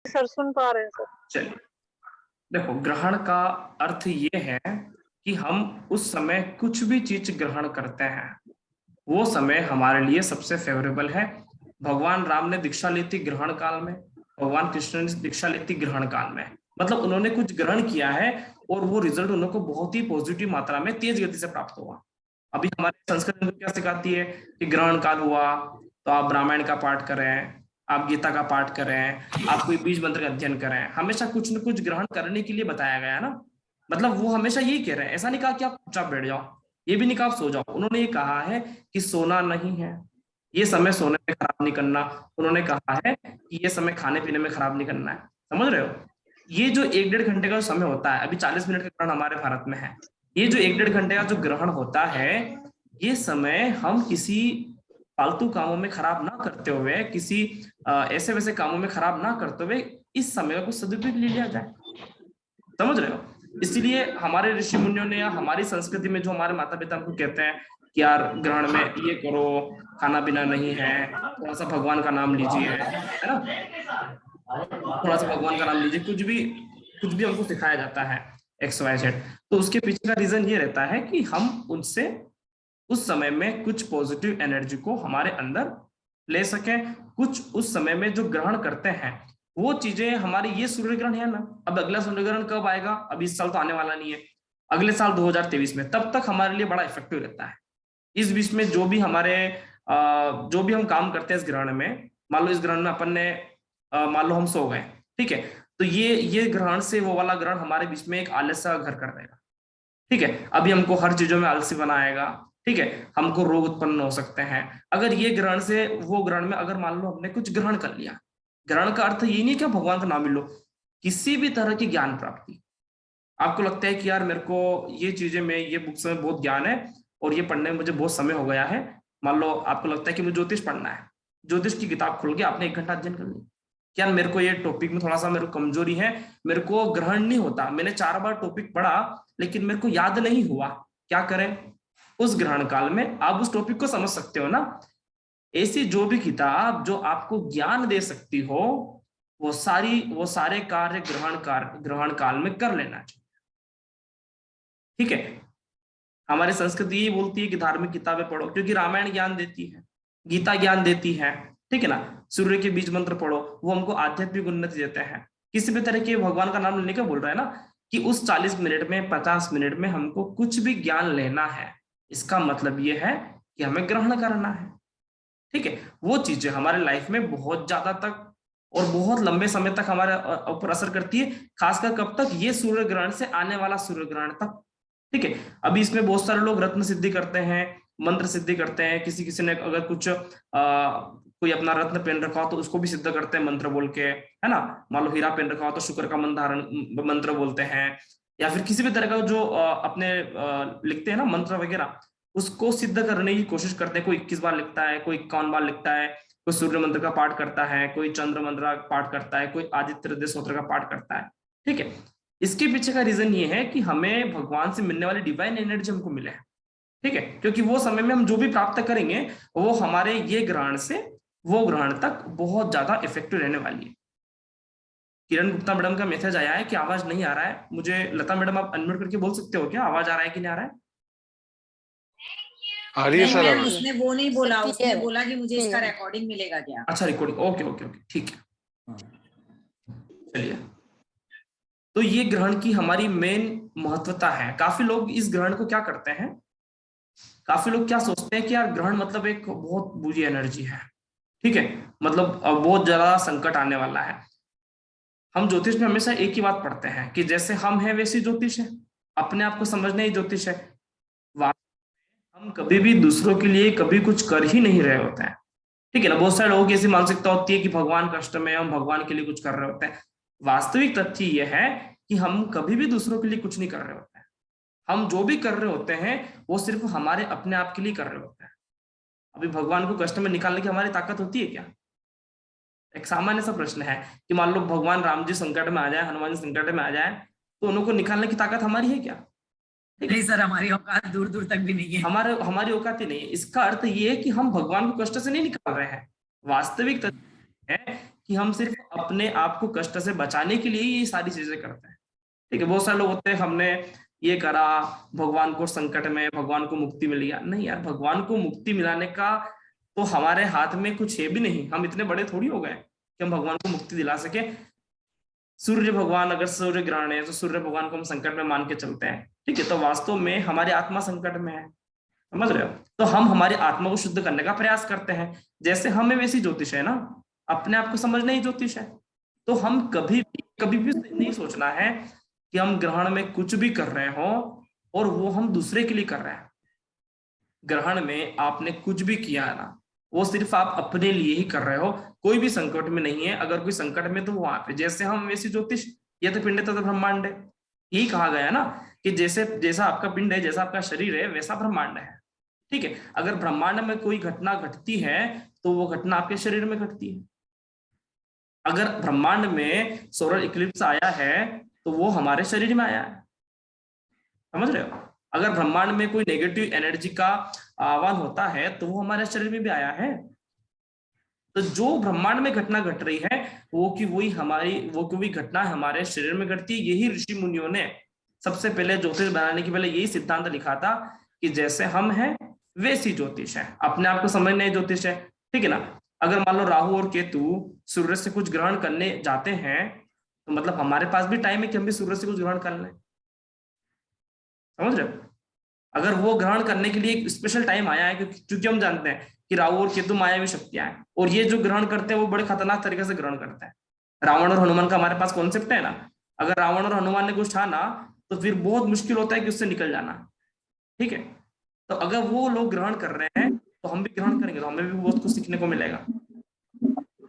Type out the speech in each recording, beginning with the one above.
Sir सुन पा रहे हैं सर। चलिए, देखो, ग्रहण का अर्थ ये है कि हम उस समय कुछ भी चीज ग्रहण करते हैं, वो समय हमारे लिए सबसे फेवरेबल है। भगवान राम ने दीक्षा ली थी ग्रहण काल में, भगवान कृष्ण ने दीक्षा ली थी ग्रहण काल में। मतलब उन्होंने कुछ ग्रहण किया है और वो रिजल्ट उनको बहुत ही पॉजिटिव मात्रा में तेज गति से प्राप्त हुआ। अभी हमारे संस्कृति में क्या सिखाती है कि ग्रहण काल हुआ तो आप रामायण का पाठ करें, आप गीता का पाठ करें, आप कोई बीज मंत्र का अध्ययन करें। हमेशा कुछ न कुछ ग्रहण करने के लिए बताया गया है ना। मतलब वो हमेशा यही कह रहे हैं, ऐसा नहीं कहा कि आप चुपचाप बैठ जाओ, ये भी नहीं कहा आप सो जाओ। उन्होंने ये कहा है कि सोना नहीं है, ये समय सोने में खराब नहीं करना। उन्होंने कहा है कि ये समय खाने पीने में खराब नहीं करना है। समझ रहे हो? ये जो 1-1.5 घंटे का समय होता है, अभी 40 मिनट का ग्रहण हमारे भारत में है, ये जो 1-1.5 घंटे का जो ग्रहण होता है, ये समय हम किसी फालतू कामों में खराब ना करते हुए, किसी ऐसे वैसे कामों में खराब ना करते हुए इस समय का कुछ सदुपयोग ले लिया जाए। समझ रहे हो? इसीलिए हमारे ऋषि मुनियों ने या हमारी संस्कृति में जो हमारे माता पिता हमको कहते हैं कि यार ग्रहण में ये करो, खाना पीना नहीं है, थोड़ा सा भगवान का नाम लीजिए, है ना, थोड़ा सा भगवान का नाम लीजिए, कुछ भी हमको सिखाया जाता है एक्स वाई जेड। तो उसके पीछे का रीजन ये रहता है कि हम उनसे उस समय में कुछ पॉजिटिव एनर्जी को हमारे अंदर ले सकें। कुछ उस समय में जो ग्रहण करते हैं वो चीजें हमारे, ये सूर्य ग्रहण है ना, अब अगला सूर्य ग्रहण कब आएगा? अब इस साल तो आने वाला नहीं है, अगले साल 2023 में, तब तक हमारे लिए बड़ा इफेक्टिव रहता है। इस बीच में जो भी हमारे जो भी हम काम करते हैं इस ग्रहण में, मान लो इस ग्रहण में अपन ने मान लो हम सो गए, ठीक है, तो ये ग्रहण से वो वाला ग्रहण हमारे बीच में एक आलस्य का घर कर देगा। ठीक है, अभी हमको हर चीजों में आलसी बनाएगा। ठीक है, हमको रोग उत्पन्न हो सकते हैं अगर ये ग्रहण से वो ग्रहण में अगर मान लो हमने कुछ ग्रहण कर लिया। ग्रहण का अर्थ ये नहीं कि भगवान का नाम ही लो, किसी भी तरह की ज्ञान प्राप्ति। आपको लगता है कि यार मेरे को ये चीजें में, ये बुक्स में बहुत ज्ञान है और ये पढ़ने में मुझे बहुत समय हो गया है। मान लो आपको लगता है कि मुझे ज्योतिष पढ़ना है, ज्योतिष की किताब खोल के आपने 1 घंटा अध्ययन कर लिया। क्या मेरे को ये टॉपिक में थोड़ा सा मेरे को कमजोरी है, मेरे को ग्रहण नहीं होता, मैंने 4 बार टॉपिक पढ़ा लेकिन मेरे को याद नहीं हुआ, क्या करें? उस ग्रहण काल में आप उस टॉपिक को समझ सकते हो ना। ऐसी जो भी किताब जो आपको ज्ञान दे सकती हो, वो सारे कार्य ग्रहण काल में कर लेना चाहिए। ठीक है, हमारी संस्कृति ये बोलती है कि धार्मिक किताबें पढ़ो, क्योंकि रामायण ज्ञान देती है, गीता ज्ञान देती है, ठीक है ना, सूर्य के बीज मंत्र पढ़ो, वो हमको आध्यात्मिक उन्नति देते हैं। किसी भी तरह के भगवान का नाम लेने का बोल रहा है ना, कि उस 40 मिनट में 50 मिनट में हमको कुछ भी ज्ञान लेना है, इसका मतलब ये है कि हमें ग्रहण करना है। ठीक है, वो चीजें हमारे लाइफ में बहुत ज्यादा तक और बहुत लंबे समय तक हमारे ऊपर असर करती है। खासकर कब तक? ये सूर्य ग्रहण से आने वाला सूर्य ग्रहण तक। ठीक है, अभी इसमें बहुत सारे लोग रत्न सिद्धि करते हैं, मंत्र सिद्धि करते हैं। किसी किसी ने अगर कुछ कोई अपना रत्न पहन रखा हो तो उसको भी सिद्ध करते हैं मंत्र बोल के, है ना। मान लो हीरा पहन रखा हो तो शुक्र का मंत्र बोलते हैं, या फिर किसी भी तरह का जो अपने लिखते हैं ना मंत्र वगैरह, उसको सिद्ध करने की कोशिश करते हैं। कोई 21 बार लिखता है, कोई 51 बार लिखता है, कोई सूर्य मंत्र का पाठ करता है, कोई चंद्र मंत्र का पाठ करता है, कोई आदित्य हृदय स्तोत्र का पाठ करता है। ठीक है, इसके पीछे का रीजन ये है कि हमें भगवान से मिलने वाली डिवाइन एनर्जी हमको मिले। ठीक है, क्योंकि वो समय में हम जो भी प्राप्त करेंगे वो हमारे ये ग्रहण से वो ग्रहण तक बहुत ज्यादा इफेक्टिव रहने वाली है। किरण गुप्ता मैडम का मैसेज आया है कि आवाज नहीं आ रहा है मुझे। लता मैडम आप अनम्यूट करके बोल सकते हो क्या, आवाज आ रहा है कि नहीं आ रहा है? आ रही है नहीं सर मैम, आवाज। उसने वो नहीं बोला, उसने बोला कि मुझे इसका रिकॉर्डिंग मिलेगा क्या। अच्छा, रिकॉर्डिंग, ओके ओके ओके, ठीक है। चलिए, तो ये ग्रहण की हमारी मेन महत्वता है। काफी लोग इस ग्रहण को क्या करते हैं, काफी लोग क्या सोचते हैं कि यार ग्रहण मतलब एक बहुत बुरी एनर्जी है। ठीक है, मतलब बहुत ज्यादा संकट आने वाला है। हम ज्योतिष में हमेशा एक ही बात पढ़ते हैं कि जैसे हम हैं वैसी ज्योतिष है, अपने आप को समझना ही ज्योतिष है। हम कभी भी दूसरों के लिए कभी कुछ कर ही नहीं रहे होते हैं। ठीक है ना, बहुत सारे लोगों की ऐसी मानसिकता होती है कि भगवान कष्ट में, हम भगवान के लिए कुछ कर रहे होते हैं। वास्तविक तथ्य यह है कि हम कभी भी दूसरों के लिए कुछ नहीं कर रहे होते हैं। हम जो भी कर रहे होते हैं वो सिर्फ हमारे अपने आप के लिए कर रहे होते हैं। अभी भगवान को कष्ट में निकालने की हमारी ताकत होती है क्या? एक सामान्य सा प्रश्न है कि मान लो भगवान राम जी संकट में आ जाए, हनुमान जी संकट में आ जाए, तो उनको निकालने की ताकत हमारी है क्या? नहीं सर, हमारी औकात दूर दूर तक भी नहीं है। हमारी औकात ही नहीं है। इसका अर्थ ये है कि हम भगवान को कष्ट से नहीं निकाल रहे हैं। वास्तविक तथ्य है कि हम सिर्फ अपने आप को कष्ट से बचाने के लिए ये सारी चीजें करते हैं। ठीक है, बहुत सारे लोग होते हैं हमने ये करा, भगवान को संकट में, भगवान को मुक्ति मिल गया। नहीं यार, भगवान को मुक्ति मिलाने का तो हमारे हाथ में कुछ है भी नहीं। हम इतने बड़े थोड़ी हो गए कि हम भगवान को मुक्ति दिला सके। सूर्य भगवान, अगर सूर्य ग्रहण है तो सूर्य भगवान को हम संकट में मान के चलते हैं। ठीक है, तो वास्तव में हमारी आत्मा संकट में है, समझ रहे हो? तो हम हमारी आत्मा को शुद्ध करने का प्रयास करते हैं। जैसे हमें वैसी ज्योतिष है ना, अपने आप को समझना ही ज्योतिष है। तो हम कभी भी नहीं सोचना है कि हम ग्रहण में कुछ भी कर रहे हो और वो हम दूसरे के लिए कर रहे हैं। ग्रहण में आपने कुछ भी किया है ना, वो सिर्फ आप अपने लिए ही कर रहे हो। कोई भी संकट में नहीं है। अगर कोई संकट में तो वो वहां पे जैसे हम वैसी ज्योतिष, ये तो पिंड तथा ब्रह्मांड है। यही कहा गया है ना कि जैसे जैसा आपका पिंड है, जैसा आपका शरीर है, वैसा ब्रह्मांड है। ठीक है, अगर ब्रह्मांड में कोई घटना घटती है तो वो घटना आपके शरीर में घटती है। अगर ब्रह्मांड में सोलर इक्लिप्स आया है तो वो हमारे शरीर में आया है, समझ रहे हो? अगर ब्रह्मांड में कोई नेगेटिव एनर्जी का आह्वान होता है तो वो हमारे शरीर में भी आया है। तो जो ब्रह्मांड में घटना घट रही है वो कोई घटना हमारे शरीर में घटती है। यही ऋषि मुनियों ने सबसे पहले ज्योतिष बनाने के पहले यही सिद्धांत लिखा था कि जैसे हम हैं वैसी ज्योतिष है। अपने आप को समझने ज्योतिष है। ठीक है ना? अगर मान लो राहु और केतु सूर्य से कुछ ग्रहण करने जाते हैं तो मतलब हमारे पास भी टाइम है कि हम भी सूर्य से कुछ ग्रहण कर लें, समझ रहे हो? अगर वो ग्रहण करने के लिए एक स्पेशल टाइम आया है, क्योंकि हम जानते हैं कि राहु और केतु मायावी शक्तियां हैं और ये जो ग्रहण करते हैं वो बड़े खतरनाक तरीके से ग्रहण करते हैं। रावण और हनुमान का हमारे पास कॉन्सेप्ट है ना, अगर रावण और हनुमान ने कुछ ठाना तो फिर बहुत मुश्किल होता है कि उससे निकल जाना। ठीक है, तो अगर वो लोग ग्रहण कर रहे हैं तो हम भी ग्रहण करेंगे तो हमें भी बहुत कुछ सीखने को मिलेगा।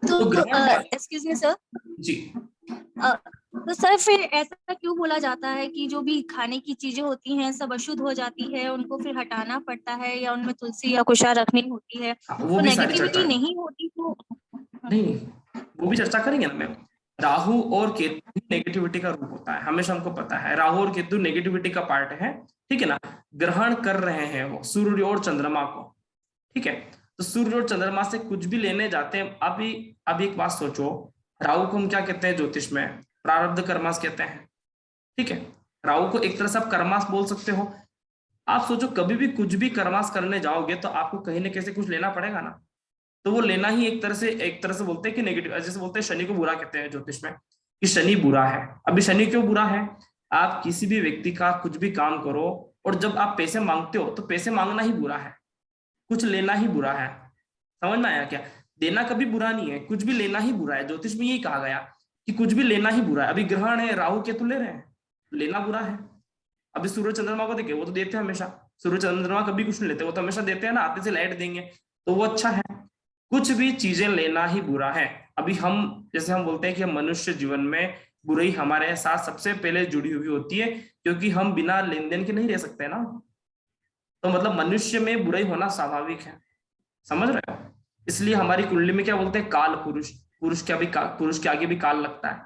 तो ग्रहण एक्सक्यूज मी सर जी, तो सर फिर ऐसा क्यों बोला जाता है कि जो भी खाने की चीजें होती हैं सब अशुद्ध हो जाती है, उनको फिर हटाना पड़ता है या उनमें तुलसी या कुशा रखनी होती है? वो तो भी सारी चर्चा नेगेटिविटी नहीं होती तो नहीं, वो भी चर्चा करेंगे ना मैम। राहु और केतु नेगेटिविटी का रूप होता है, हमेशा हमको पता है। राहु और केतु नेगेटिविटी का पार्ट है। ठीक है ना? ग्रहण कर रहे हैं वो सूर्य और चंद्रमा को। ठीक है, तो सूर्य और चंद्रमा से कुछ भी लेने जाते हैं। अभी एक बात सोचो, राहु को हम क्या कहते हैं ज्योतिष में? प्रारब्ध कर्मास कहते हैं। ठीक है, राहु को एक तरह से आप कर्मास बोल सकते हो। आप सोचो, कभी भी कुछ भी कर्मास करने जाओगे तो आपको कहीं ना कहीं से कुछ लेना पड़ेगा ना। तो वो लेना ही एक तरह से बोलते हैं कि नेगेटिव। जैसे बोलते हैं शनि को बुरा कहते हैं ज्योतिष में कि शनि बुरा है। अभी शनि क्यों बुरा है? आप किसी भी व्यक्ति का कुछ भी काम करो और जब आप पैसे मांगते हो तो पैसे मांगना ही बुरा है, कुछ लेना ही बुरा है। समझ में आया क्या? देना कभी बुरा नहीं है, कुछ भी लेना ही बुरा है। ज्योतिष में यही कहा गया कि कुछ भी लेना ही बुरा है। अभी ग्रहण है, राहु केतु ले रहे हैं, लेना बुरा है। अभी सूर्य चंद्रमा को देखे, वो तो देते हैं हमेशा। सूर्य चंद्रमा कभी कुछ नहीं लेते, वो तो हमेशा देते हैं ना, आते से लाइट देंगे तो वो अच्छा है। कुछ भी चीजें लेना ही बुरा है। अभी जैसे हम बोलते हैं कि हम मनुष्य जीवन में बुराई हमारे साथ सबसे पहले जुड़ी हुई होती है, क्योंकि हम बिना लेन देन के नहीं रह सकते ना। तो मतलब मनुष्य में बुराई होना स्वाभाविक है, समझ रहे हो? इसलिए हमारी कुंडली में क्या बोलते हैं? काल पुरुष, पुरुष के आगे भी काल लगता है।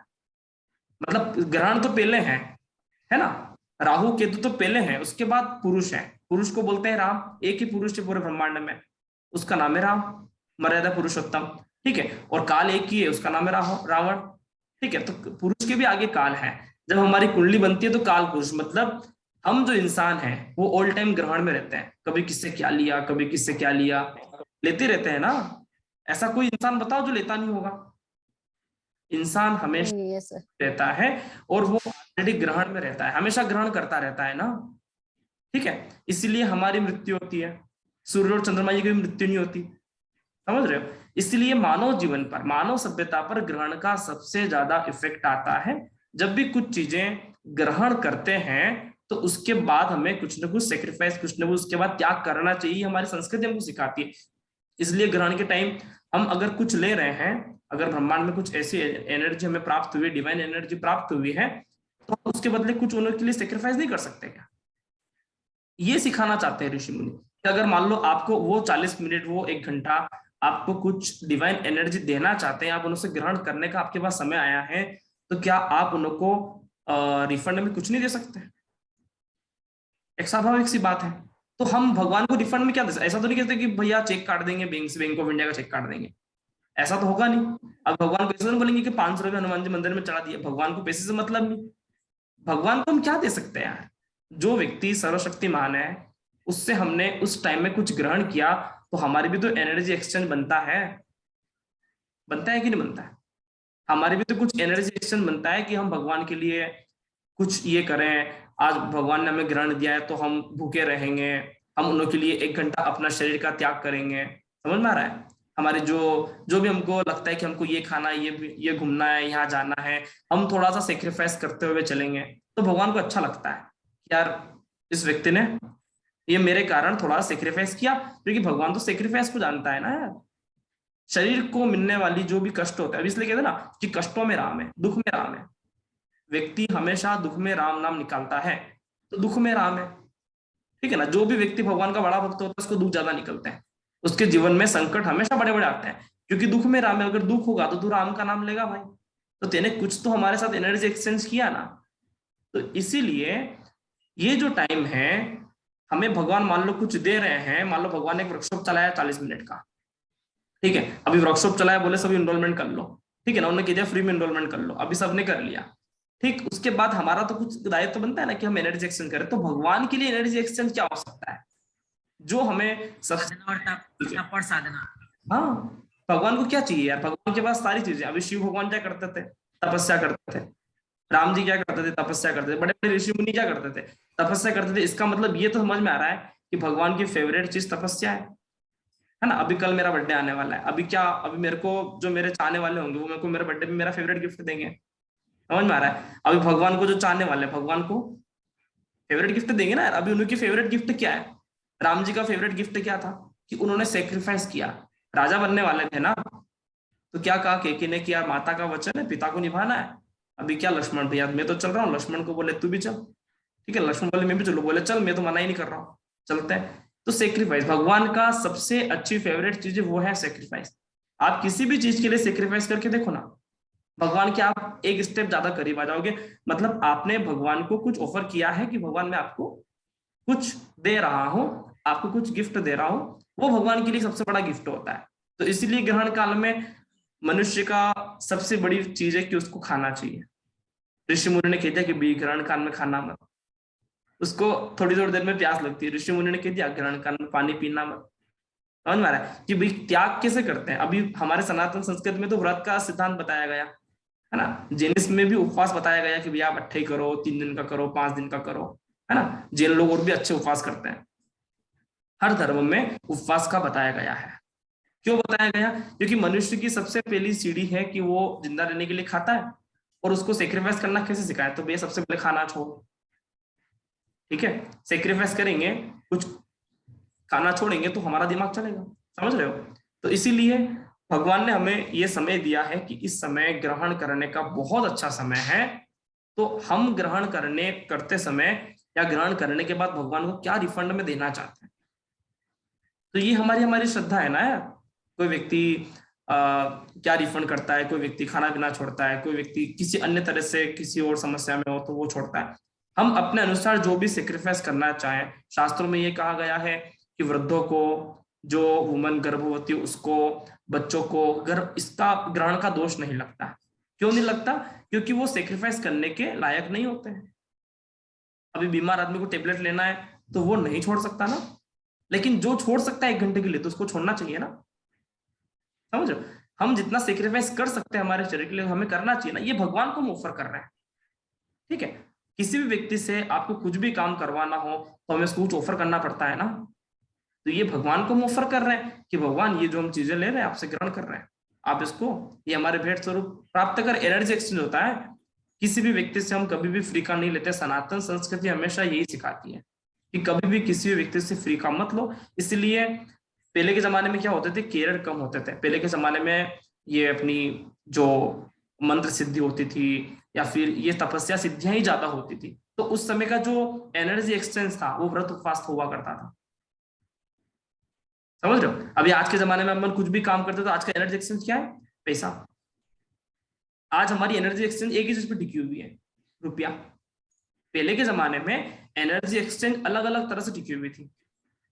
मतलब ग्रहण तो पहले है ना? राहु केतु तो पहले हैं, उसके बाद पुरुष है। पुरुष को बोलते हैं राम। एक ही पुरुष है पूरे ब्रह्मांड में, उसका नाम है राम, मर्यादा पुरुषोत्तम। ठीक है, और काल एक ही है, उसका नाम है रावण। ठीक है, तो पुरुष के भी आगे काल है। जब हमारी कुंडली बनती है तो काल पुरुष, मतलब हम जो इंसान हैं वो ऑल टाइम ग्रहण में रहते हैं। कभी किससे क्या लिया, कभी किससे क्या लिया, लेते रहते हैं ना। ऐसा कोई इंसान बताओ जो लेता नहीं होगा? इंसान हमेशा रहता है और वो ऑलरेडी ग्रहण में रहता है, हमेशा ग्रहण करता रहता है ना। ठीक है, इसीलिए हमारी मृत्यु होती है। सूर्य और चंद्रमा की कोई मृत्यु नहीं होती, समझ रहे हो? इसलिए मानव जीवन पर, मानव सभ्यता पर ग्रहण का सबसे ज्यादा इफेक्ट आता है। जब भी कुछ चीजें ग्रहण करते हैं तो उसके बाद हमें कुछ ना कुछ सेक्रीफाइस, कुछ ना कुछ उसके बाद त्याग करना चाहिए। हमारी संस्कृति हमको सिखाती है। इसलिए ग्रहण के टाइम हम अगर कुछ ले रहे हैं, अगर ब्रह्मांड में कुछ ऐसी एनर्जी हमें प्राप्त हुई, डिवाइन एनर्जी प्राप्त हुई है, तो हम उसके बदले कुछ उनके लिए सेक्रीफाइस नहीं कर सकते क्या? ये सिखाना चाहते हैं ऋषि मुनि कि अगर मान लो आपको वो 40 मिनट, वो 1 घंटा आपको कुछ डिवाइन एनर्जी देना चाहते हैं, आप उनसे ग्रहण करने का आपके पास समय आया है, तो क्या आप उनको रिफंड में कुछ नहीं दे सकते? एक स्वाभाविक सी बात है। तो हम भगवान को रिफंड में क्या दे सकते? ऐसा तो नहीं कहते कि भैया चेक काट देंगे बैंक से, बैंक ऑफ इंडिया का चेक काट देंगे। ऐसा तो होगा नहीं। अब भगवान को ऐसे नहीं बोलेंगे कि 500 रुपये हनुमान जी मंदिर में चढ़ा दिए, भगवान को पैसे से मतलब नहीं। भगवान को हम क्या दे सकते हैं यार? जो व्यक्ति सर्वशक्तिमान है, उससे हमने उस टाइम में कुछ ग्रहण किया, तो हमारी भी तो एनर्जी एक्सचेंज बनता है। बनता है कि नहीं बनता है? हमारी भी तो कुछ एनर्जी एक्सचेंज बनता है कि हम भगवान के लिए कुछ ये करें। आज भगवान ने हमें ग्रहण दिया है तो हम भूखे रहेंगे, हम उन्हों के लिए 1 घंटा अपना शरीर का त्याग करेंगे। समझ में आ रहा है? हमारे जो जो भी हमको लगता है कि हमको ये खाना है, ये घूमना है, यहाँ जाना है, हम थोड़ा सा सेक्रीफाइस करते हुए चलेंगे, तो भगवान को अच्छा लगता है यार इस व्यक्ति ने ये मेरे कारण थोड़ा सेक्रीफाइस किया। क्योंकि भगवान तो सेक्रीफाइस को जानता है ना यार। शरीर को मिलने वाली जो भी कष्ट होता है, इसलिए कहते हैं ना कि कष्टों में राम है, दुख में राम है। व्यक्ति हमेशा दुख में राम नाम निकालता है, तो दुख में राम है। ठीक है ना? जो भी व्यक्ति भगवान का बड़ा भक्त होता है उसको दुख ज्यादा निकलते हैं, उसके जीवन में संकट हमेशा बड़े बड़े आते हैं, क्योंकि दुख में राम है। अगर दुख होगा तो तू राम का नाम लेगा भाई, तो तेने कुछ तो हमारे साथ एनर्जी एक्सचेंज किया ना। तो इसीलिए ये जो टाइम है, हमें भगवान मान लो कुछ दे रहे हैं। मान लो भगवान ने एक वर्कशॉप चलाया 40 मिनट का, ठीक है, अभी वर्कशॉप चलाया, बोले सभी इनरोलमेंट कर लो, ठीक है ना, उन्होंने कह दिया फ्री में इनरोलमेंट कर लो, अभी सबने कर लिया। ठीक, उसके बाद हमारा तो कुछ दायित्व तो बनता है ना कि हम एनर्जी एक्सचेंज करें। तो भगवान के लिए एनर्जी एक्सचेंज क्या हो सकता है जो हमें साधना और तप और साधना। हाँ, भगवान को क्या चाहिए यार? भगवान के पास सारी चीजें। अभी शिव भगवान क्या करते थे? तपस्या करते थे। राम जी क्या करते थे? तपस्या करते थे। बड़े बड़े ऋषि मुनि क्या करते थे? तपस्या करते थे। इसका मतलब ये तो समझ में आ रहा है कि भगवान की फेवरेट चीज तपस्या है ना? अभी कल मेरा बर्थडे आने वाला है, अभी क्या, अभी मेरे को जो मेरे चाहने वाले होंगे वो मेरे को मेरे बर्थडे में मेरा फेवरेट गिफ्ट देंगे। समझ में आ रहा है? अभी भगवान को जो चाहने वाले हैं, भगवान को फेवरेट गिफ्ट देंगे ना यार। अभी उनकी फेवरेट गिफ्ट क्या है? राम जी का फेवरेट गिफ्ट क्या था? कि उन्होंने सेक्रीफाइस किया। राजा बनने वाले थे ना, तो क्या कहा केकी ने कि यार माता का वचन है, पिता को निभाना है। अभी क्या लक्ष्मण भैया मैं तो चल रहा हूँ, लक्ष्मण को बोले तू भी चल, ठीक है, लक्ष्मण बोले मैं भी चलू, बोले चल मैं तो मना ही नहीं कर रहा हूँ, चलते हैं। तो सेक्रीफाइस भगवान का सबसे अच्छी फेवरेट चीज वो है सेक्रीफाइस। आप किसी भी चीज के लिए सेक्रीफाइस करके देखो ना, भगवान के आप एक स्टेप ज्यादा करीब आ जाओगे। मतलब आपने भगवान को कुछ ऑफर किया है कि भगवान मैं आपको कुछ दे रहा हूं, आपको कुछ गिफ्ट दे रहा हूं, वो भगवान के लिए सबसे बड़ा गिफ्ट होता है। तो इसीलिए ग्रहण काल में मनुष्य का सबसे बड़ी चीज है कि उसको खाना चाहिए। ऋषि मुनि ने कह दिया कि भी ग्रहण काल में खाना मत, उसको थोड़ी थोड़ी देर में प्यास लगती है, ऋषि मुनि ने कह दिया ग्रहण काल में पानी पीना मत। समझ में आ रहा है कि भाई त्याग कैसे करते हैं? अभी हमारे सनातन संस्कृति में तो व्रत का सिद्धांत बताया गया है ना। जैनिज्म में भी उपवास बताया गया कि भैया आप 28 करो, 3 दिन का करो, 5 दिन का करो, है ना। जैन लोग और भी अच्छे उपवास करते हैं। हर धर्म में उपवास का बताया गया है। क्यों बताया गया? क्योंकि मनुष्य की सबसे पहली सीढ़ी है कि वो जिंदा रहने के लिए खाता है, और उसको सेक्रीफाइस करना कैसे सिखाया? तो भैया सबसे पहले खाना छोड़, ठीक है, सेक्रीफाइस करेंगे, कुछ खाना छोड़ेंगे तो हमारा दिमाग चलेगा। समझ रहे हो? तो इसीलिए भगवान ने हमें ये समय दिया है कि इस समय ग्रहण करने का बहुत अच्छा समय है। तो हम ग्रहण करते समय या ग्रहण करने के बाद भगवान को क्या रिफंड में देना चाहते हैं, तो ये हमारी हमारी श्रद्धा है ना यार। कोई व्यक्ति क्या रिफंड करता है, कोई व्यक्ति खाना पीना छोड़ता है, कोई व्यक्ति किसी अन्य तरह से किसी और समस्या में हो तो वो छोड़ता है। हम अपने अनुसार जो भी सेक्रीफाइस करना चाहें, शास्त्रों में ये कहा गया है कि वृद्धों को, जो वुमन गर्भवती उसको, बच्चों को गर्भ, इसका ग्रहण का दोष नहीं लगता। क्यों नहीं लगता? क्योंकि वो सेक्रीफाइस करने के लायक नहीं होते हैं। अभी बीमार आदमी को टेबलेट लेना है तो वो नहीं छोड़ सकता ना, लेकिन जो छोड़ सकता है 1 घंटे के लिए तो उसको छोड़ना चाहिए ना। समझ रहे हो? हम जितना सेक्रीफाइस कर सकते हैं हमारे शरीर के लिए हमें करना चाहिए ना। ये भगवान को हम ऑफर कर रहे हैं, ठीक है। किसी भी व्यक्ति से आपको कुछ भी काम करवाना हो तो हमें उसको कुछ ऑफर करना पड़ता है ना। तो ये भगवान को हम ऑफर कर रहे हैं कि भगवान ये जो हम चीजें ले रहे हैं आपसे ग्रहण कर रहे हैं, आप इसको, ये हमारे भेंट स्वरूप प्राप्त कर। एनर्जी एक्सचेंज होता है, किसी भी व्यक्ति से हम कभी भी फ्री का नहीं लेते। सनातन संस्कृति हमेशा यही सिखाती है कि कभी भी किसी भी व्यक्ति से फ्री का मत लो। इसलिए पहले के जमाने में क्या होते थे, केरर कम होते थे। पहले के जमाने में ये अपनी जो मंत्र सिद्धि होती थी या फिर ये तपस्या सिद्धियां ही ज्यादा होती थी, तो उस समय का जो एनर्जी एक्सचेंज था वो व्रत उपवास हुआ करता था। समझ रहे हो? अभी आज के जमाने में हम कुछ भी काम करते तो आज का एनर्जी एक्सचेंज क्या है? पैसा। आज हमारी एनर्जी एक्सचेंज एक ही चीज पे टिकी हुई है, रुपया। पहले के जमाने में एनर्जी एक्सचेंज अलग अलग तरह से टिकी हुई थी,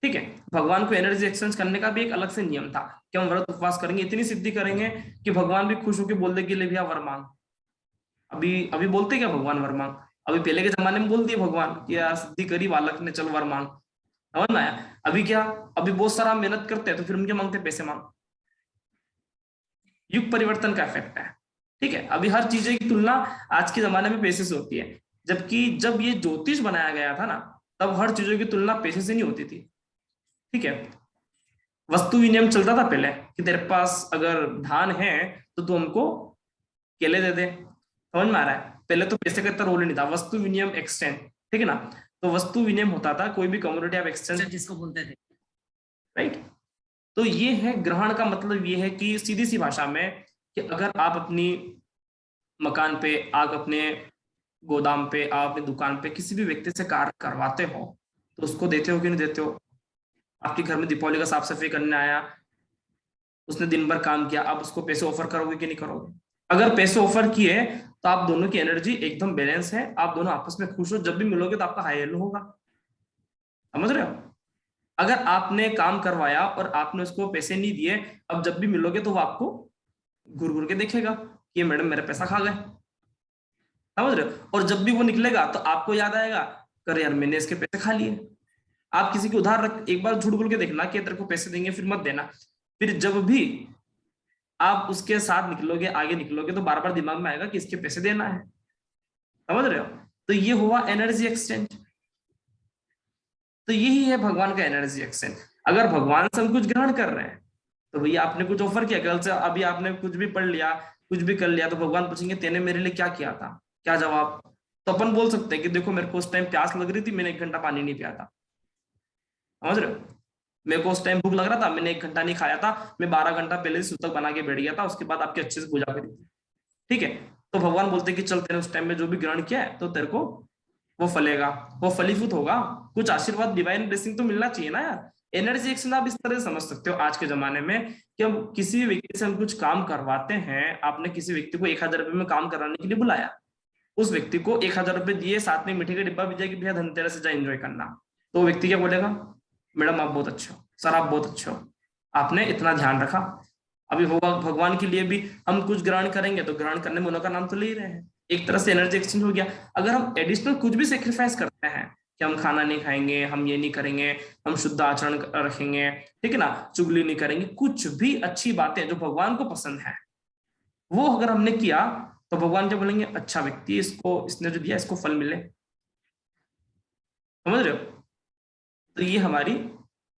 ठीक है। भगवान को एनर्जी एक्सचेंज करने का भी एक अलग से नियम था कि हम व्रत उपवास करेंगे, इतनी सिद्धि करेंगे कि भगवान भी खुश होकर बोल दे कि ले भैया वर मांग। अभी अभी बोलते क्या भगवान वर मांग? अभी पहले के जमाने में बोल दिए भगवान कि यार सिद्धि करी बालक ने, चल वर मांग। समझ में आया? अभी क्या, अभी बहुत सारा मेहनत करते हैं तो फिर उनके मांगते पैसे मांग। युग परिवर्तन का इफेक्ट है। ठीक है, अभी हर चीजें की तुलना आज के जमाने में पैसे से होती है, जबकि जब ये ज्योतिष बनाया गया था ना, तब हर चीजों की तुलना पैसे से नहीं होती थी। ठीक है, वस्तु विनिमय चलता था पहले कि तेरे पास अगर धान है तो तू हमको केले दे दे। समझ में आ रहा है? पहले तो पैसे का इतना रोल नहीं था, वस्तु विनिमय एक्सचेंज। ठीक है ना? तो वस्तु विनिमय होता था, कोई भी कम्युनिटी ऑफ एक्सचेंज जिसको बोलते थे, राइट। तो ये है ग्रहण का मतलब, ये है कि सीधी सी भाषा में कि अगर आप अपनी मकान पे, आप अपने गोदाम पे, आप अपनी दुकान पे किसी भी व्यक्ति से कार्य करवाते हो तो उसको देते हो कि नहीं देते हो? आपके घर में दीपावली का साफ सफाई करने आया, उसने दिन भर काम किया, आप उसको पैसे ऑफर करोगे कि नहीं करोगे? अगर पैसे ऑफर किए तो आप दोनों की एनर्जी एकदम बैलेंस है, आप दोनों आपस में खुश हो, जब भी मिलोगे तो आपका हाई हेलो होगा। समझ रहे हो? अगर आपने काम करवाया और आपने उसको पैसे नहीं दिए, अब जब भी मिलोगे तो वो आपको घूर घूर के देखेगा कि ये मैडम मेरा पैसा खा गए। समझ रहे हो? और जब भी वो निकलेगा तो आपको याद आएगा, कर यार मैंने इसके पैसे खा लिए। आप किसी को उधार रख, एक बार झूठ बोल के देखना कि तेरे को पैसे देंगे फिर मत देना, फिर जब भी आप उसके साथ निकलोगे, आगे निकलोगे, तो बार बार दिमाग में आएगा कि इसके पैसे देना है। समझ रहे हो? तो ये हुआ एनर्जी एक्सचेंज। तो यही है भगवान का एनर्जी एक्सचेंज। अगर भगवान से हम कुछ ग्रहण कर रहे हैं तो भैया आपने कुछ ऑफर किया, कल से अभी आपने कुछ भी पढ़ लिया, कुछ भी कर लिया, तो भगवान पूछेंगे तेने मेरे लिए क्या किया था, क्या जवाब? तो अपन बोल सकते हैं कि देखो मेरे को उस टाइम प्यास लग रही थी, मैंने 1 घंटा पानी नहीं पिया था। समझ रहे हो? मेरे को उस टाइम भूख लग रहा था, मैंने 1 घंटा नहीं खाया था, मैं 12 घंटा पहले से सूतक बना के बैठ गया था, उसके बाद आपकी अच्छे से पूजा करी थी। ठीक है, तो भगवान बोलते हैं कि चल तेरे उस टाइम में जो भी ग्रहण किया है तो तेरे को वो फलेगा, वो फलीभूत होगा, कुछ आशीर्वाद डिवाइन ब्लेसिंग तो मिलना चाहिए ना यार। एनर्जी एक्सचेंज आप इस तरह से समझ सकते हो आज के जमाने में कि हम किसी भी व्यक्ति से हम कुछ काम करवाते हैं। आपने किसी व्यक्ति को 1000 रुपए में काम कराने के लिए बुलाया, उस व्यक्ति को 1000 रुपए दिए, साथ में मीठे का डिब्बा भी दिया कि भैया धनतेरस से जा एंजॉय करना, तो वो व्यक्ति क्या बोलेगा? मैडम आप बहुत अच्छे हो, सर आप बहुत अच्छे हो, आपने इतना ध्यान रखा। अभी भगवान के लिए भी हम कुछ ग्रहण करेंगे तो ग्रहण करने में उनका नाम तो ले ही रहे हैं, एक तरह से एनर्जी एक्सचेंज हो गया। अगर हम एडिशनल कुछ भी सेक्रीफाइस करते हैं कि हम खाना नहीं खाएंगे, हम ये नहीं करेंगे, हम शुद्ध आचरण रखेंगे, ठीक है ना, चुगली नहीं करेंगे, कुछ भी अच्छी बातें जो भगवान को पसंद है वो अगर हमने किया तो भगवान क्या बोलेंगे? अच्छा व्यक्ति, इसको, इसने जो दिया इसको फल मिले। समझ रहे हो? तो ये हमारी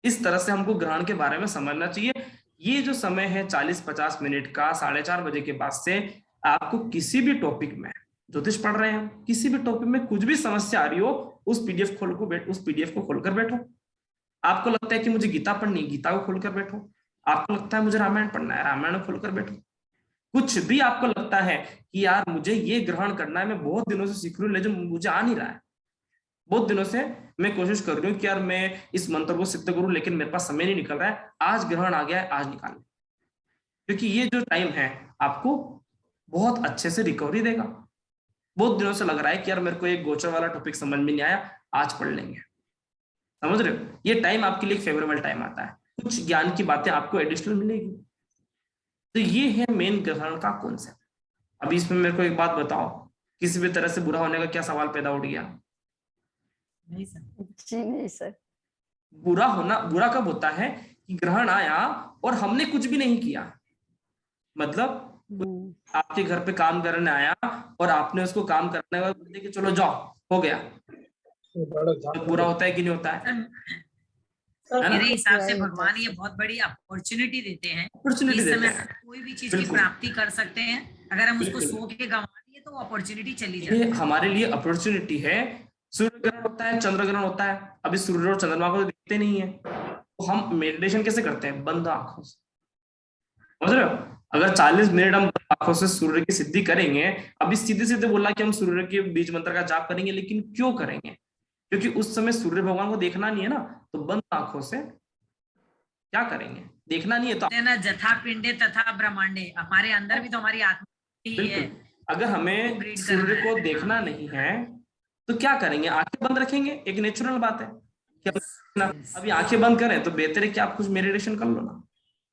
इस तरह से हमको ग्रहण के बारे में समझना चाहिए। ये जो समय है 40-50 मिनट का 4:30 बजे के बाद से, आपको किसी भी टॉपिक में, ज्योतिष पढ़ रहे हैं, किसी भी टॉपिक में कुछ भी समस्या आ रही हो, उस पीडीएफ को खोलकर बैठो। आपको लगता है कि मुझे गीता पढ़नी है, गीता को खोलकर बैठो। आपको लगता है मुझे रामायण पढ़ना है, रामायण को खोलकर बैठो। कुछ भी आपको लगता है कि यार मुझे ये ग्रहण करना है, मैं बहुत दिनों से सीख रही हूँ लेकिन मुझे आ नहीं रहा है, बहुत दिनों से मैं कोशिश कर रही हूँ कि यार मैं इस मंत्र को सिद्ध करूं लेकिन मेरे पास समय नहीं निकल रहा है, आज ग्रहण आ गया है, आज निकाल, क्योंकि ये जो टाइम है आपको बहुत अच्छे से रिकवरी देगा। बहुत दिनों से लग रहा है कि यार मेरे को एक गोचर वाला टॉपिक समझ में नहीं आया, आज पढ़ लेंगे। समझ रहे हो? ये टाइम आपके लिए एक फेवरेबल टाइम आता है, कुछ ज्ञान की बातें आपको एडिशनल मिलेगी। तो ये है मेन ग्रहण का कॉन्सेप्ट। अभी इसमें मेरे को एक बात बताओ, किसी भी तरह से बुरा होने का क्या सवाल पैदा उठ गया? नहीं सर। जी नहीं सर। बुरा होना, बुरा कब होता है कि ग्रहण आया और हमने कुछ भी नहीं किया, मतलब आपके घर पे काम करने आया और आपने उसको काम करने का बोलते कि चलो जाओ हो गया, तो बुरा होता है कि नहीं होता है? मेरे हिसाब से भगवान ये बहुत बड़ी अपॉर्चुनिटी देते हैं, अपॉर्चुनिटी इस देते समय हैं, कोई भी चीज की प्राप्ति कर सकते हैं। अगर हम उसको सो के गंवा दिए तो अपॉर्चुनिटी चली जाती है। ये हमारे लिए अपॉर्चुनिटी है। सूर्य ग्रहण होता है, चंद्र ग्रहण होता है, अभी सूर्य और चंद्रमा को तो दिखते नहीं है, तो हम मेडिटेशन कैसे करते हैं? बंद आंखों से। समझ रहे हो? अगर 40 मिनट हम आंखों से सूर्य की सिद्धि करेंगे, अभी सीधे सीधे बोला कि हम सूर्य के बीज मंत्र का जाप करेंगे, लेकिन क्यों करेंगे? क्योंकि उस समय सूर्य भगवान को देखना नहीं है ना, तो बंद आंखों से क्या करेंगे? देखना नहीं है तो ना, जथा पिंडे तथा ब्रह्मांडे, हमारे अंदर भी तो हमारी आत्मा ही है। अगर हमें सूर्य को देखना नहीं है तो क्या करेंगे? आंखें बंद रखेंगे, एक नेचुरल बात है कि ना। अभी आंखें बंद करें तो बेहतर है कि आप कुछ मेडिटेशन कर लो ना,